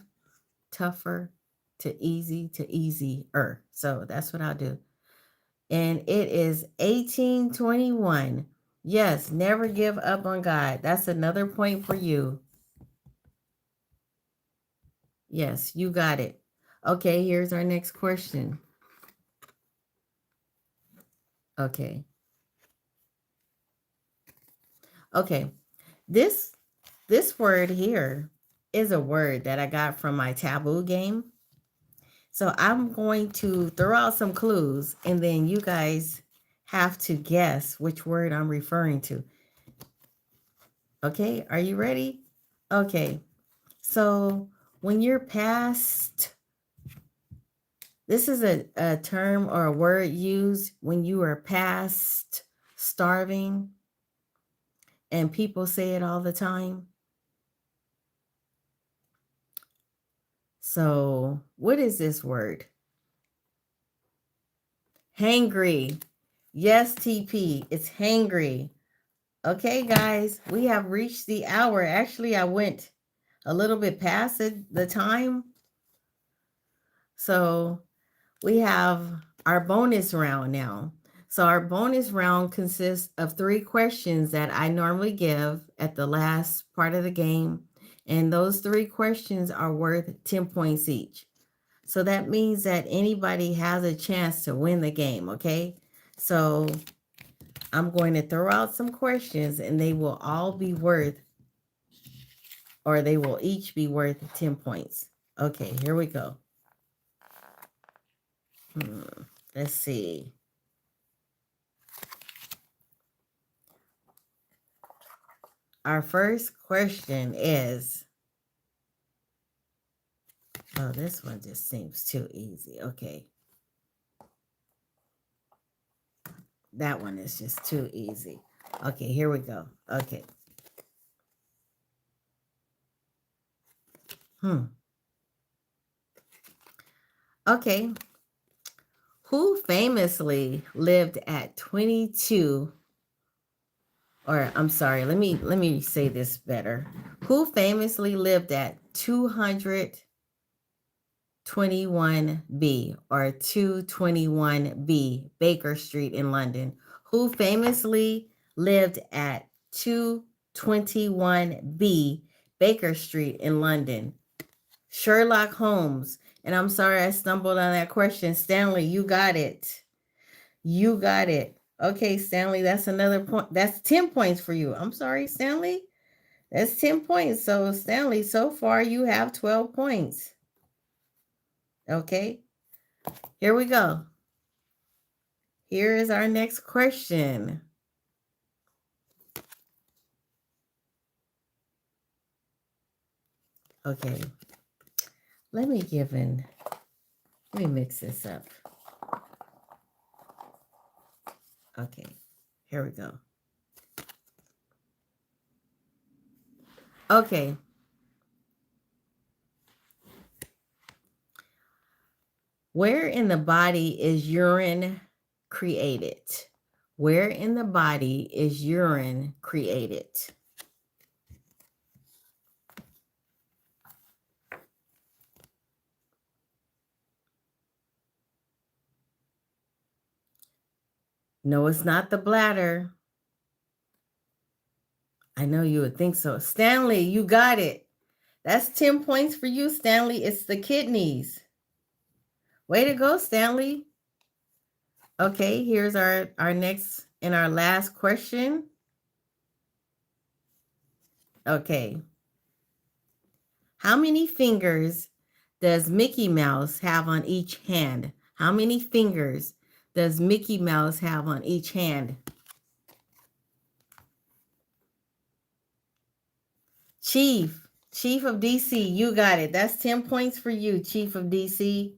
tougher to easier. So that's what I'll do. And it is 1821. Yes, never give up on God. That's another point for you. Yes, you got it. Okay, here's our next question. Okay. Okay. This this word here is a word that I got from my taboo game. So I'm going to throw out some clues, and then you guys have to guess which word I'm referring to. Okay, are you ready? Okay. So when you're past, this is a term or a word used when you are past starving, and people say it all the time. So, what is this word? Hangry. Yes, TP, it's hangry. Okay, guys, we have reached the hour. Actually, I went a little bit past the time. So, we have our bonus round now. So, our bonus round consists of 3 questions that I normally give at the last part of the game. And those 3 questions are worth 10 points each. So that means that anybody has a chance to win the game, okay? So I'm going to throw out some questions, and they will all be worth, or they will each be worth 10 points. Okay, here we go. Let's see. Our first question is, Oh, this one just seems too easy. Okay. That one is just too easy. Okay, here we go. Okay. Okay. Who famously lived at 22, or I'm sorry, let me say this better. Who famously lived at 221B or 221B Baker Street in London? Who famously lived at 221B Baker Street in London? Sherlock Holmes. And I'm sorry I stumbled on that question. Stanley, you got it. You got it. Okay, Stanley, that's another point. That's 10 points for you. I'm sorry, Stanley. That's 10 points. So, Stanley, so far you have 12 points. Okay, here we go. Here is our next question. Okay, let me mix this up. Okay, here we go. Okay. Where in the body is urine created? Where in the body is urine created? No, it's not the bladder. I know you would think so. Stanley, you got it. That's 10 points for you, Stanley. It's the kidneys. Way to go, Stanley. Okay, here's our next and our last question. Okay. How many fingers does Mickey Mouse have on each hand? How many fingers does Mickey Mouse have on each hand? Chief of DC, you got it. That's 10 points for you, Chief of DC.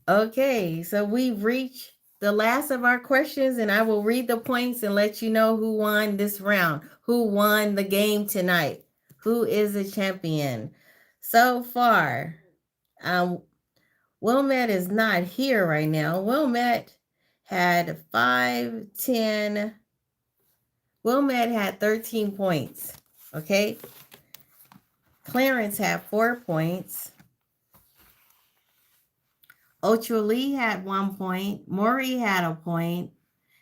Okay, so we've reached the last of our questions, and I will read the points and let you know who won this round, who won the game tonight, who is the champion. So far, Wilmette is not here right now. Wilmette had 5, 10. Wilmette had 13 points. Okay. Clarence had 4 points. Ocho Lee had 1 point. Maury had a point.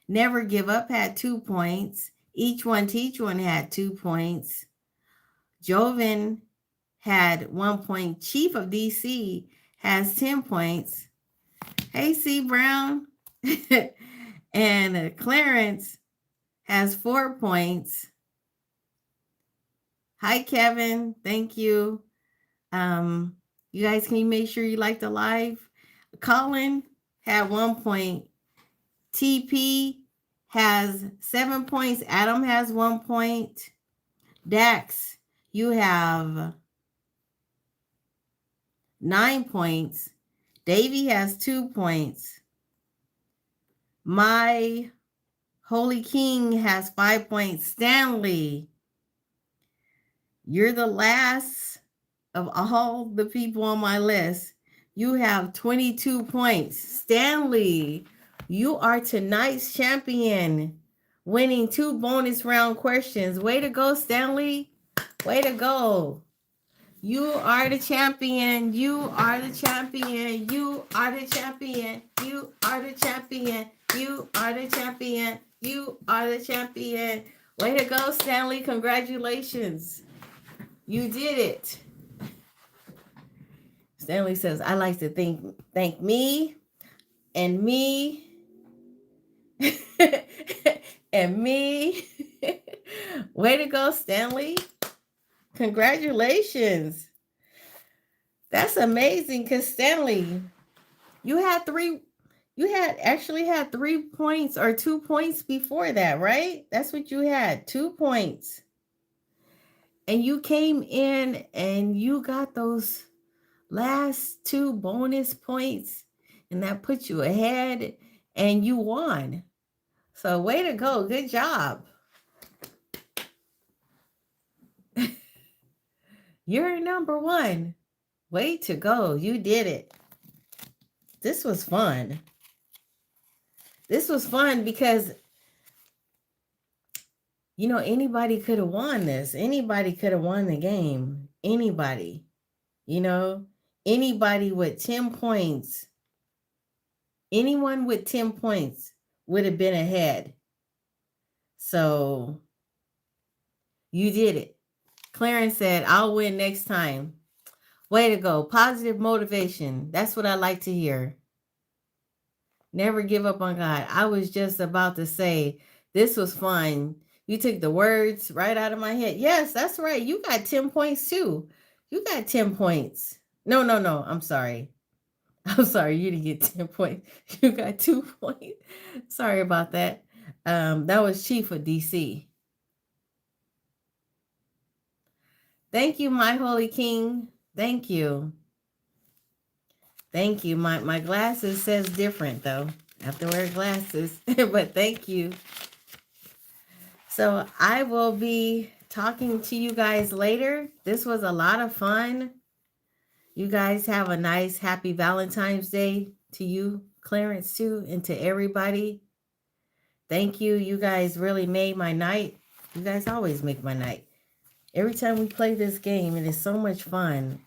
Never Give Up had 2 points. Each One Teach One had 2 points. Joven had 1 point. Chief of DC has 10 points. Hey, C. Brown. And Clarence has 4 points. Hi, Kevin. Thank you. You guys, can you make sure you like the live? Colin had 1 point. TP has 7 points. Adam has 1 point. Dax, you have 9 points. Davy has 2 points. My Holy King has 5 points. Stanley, you're the last of all the people on my list. You have 22 points. Stanley, you are tonight's champion, winning 2 bonus round questions. Way to go, Stanley. Way to go. You are the champion. You are the champion. You are the champion. You are the champion. You are the champion. You are the champion. Way to go, Stanley. Congratulations. You did it. Stanley says, I like to thank me and me and me. Way to go, Stanley. Congratulations. That's amazing, because Stanley, you actually had 3 points or 2 points before that, right? That's what you had, 2 points. And you came in and you got those last 2 bonus points, and that put you ahead and you won. So, way to go. Good job. You're number one. Way to go. You did it. This was fun. This was fun because, anybody could have won this. Anybody could have won the game. Anybody, you know, anybody with 10 points, anyone with 10 points would have been ahead. So you did it. Clarence said, I'll win next time. Way to go. Positive motivation. That's what I like to hear. Never give up on God. I was just about to say, this was fun. You took the words right out of my head. Yes, that's right. You got 10 points too. You got 10 points. No. I'm sorry. I'm sorry. You didn't get 10 points. You got 2 points. Sorry about that. That was Chief of DC. Thank you, my holy king. Thank you. Thank you. My glasses says different though. I have to wear glasses, but thank you. So I will be talking to you guys later. This was a lot of fun. You guys have a nice, happy Valentine's Day to you, Clarence, too, and to everybody. Thank you. You guys really made my night. You guys always make my night. Every time we play this game, it is so much fun.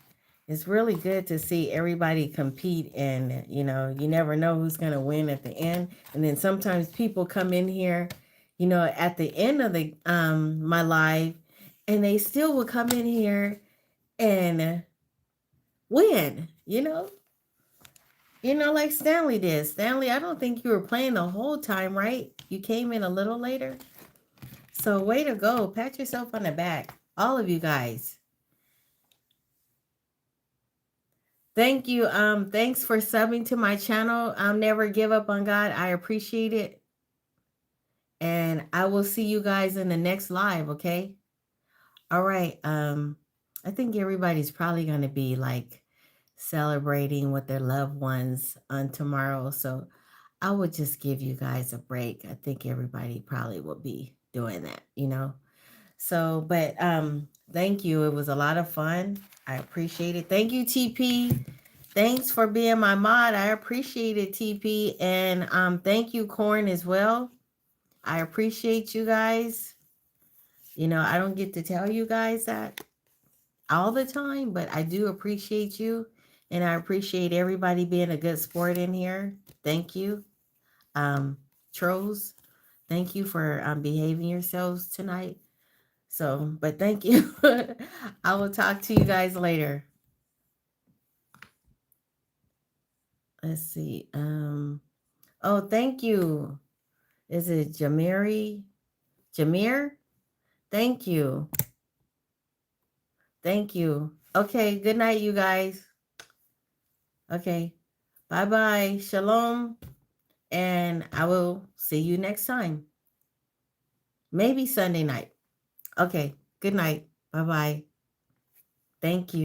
It's really good to see everybody compete, and you never know who's going to win at the end. And then sometimes people come in here, at the end of the my live, and they still will come in here and win, like Stanley did. Stanley, I don't think you were playing the whole time, right? You came in a little later. So way to go. Pat yourself on the back. All of you guys. Thank you. Thanks for subbing to my channel. I'll never give up on God. I appreciate it. And I will see you guys in the next live, okay? All right. I think everybody's probably gonna be like celebrating with their loved ones on tomorrow. So I would just give you guys a break. I think everybody probably will be doing that. So, but thank you. It was a lot of fun. I appreciate it. Thank you, TP. Thanks for being my mod. I appreciate it, TP. And thank you, Corn, as well. I appreciate you guys. I don't get to tell you guys that all the time, but I do appreciate you. And I appreciate everybody being a good sport in here. Thank you. Trolls, thank you for behaving yourselves tonight. So, but thank you. I will talk to you guys later. Let's see. Oh, thank you. Is it Jamiri? Jamir? Thank you. Thank you. Okay, good night, you guys. Okay. Bye-bye. Shalom. And I will see you next time. Maybe Sunday night. Okay. Good night. Bye-bye. Thank you.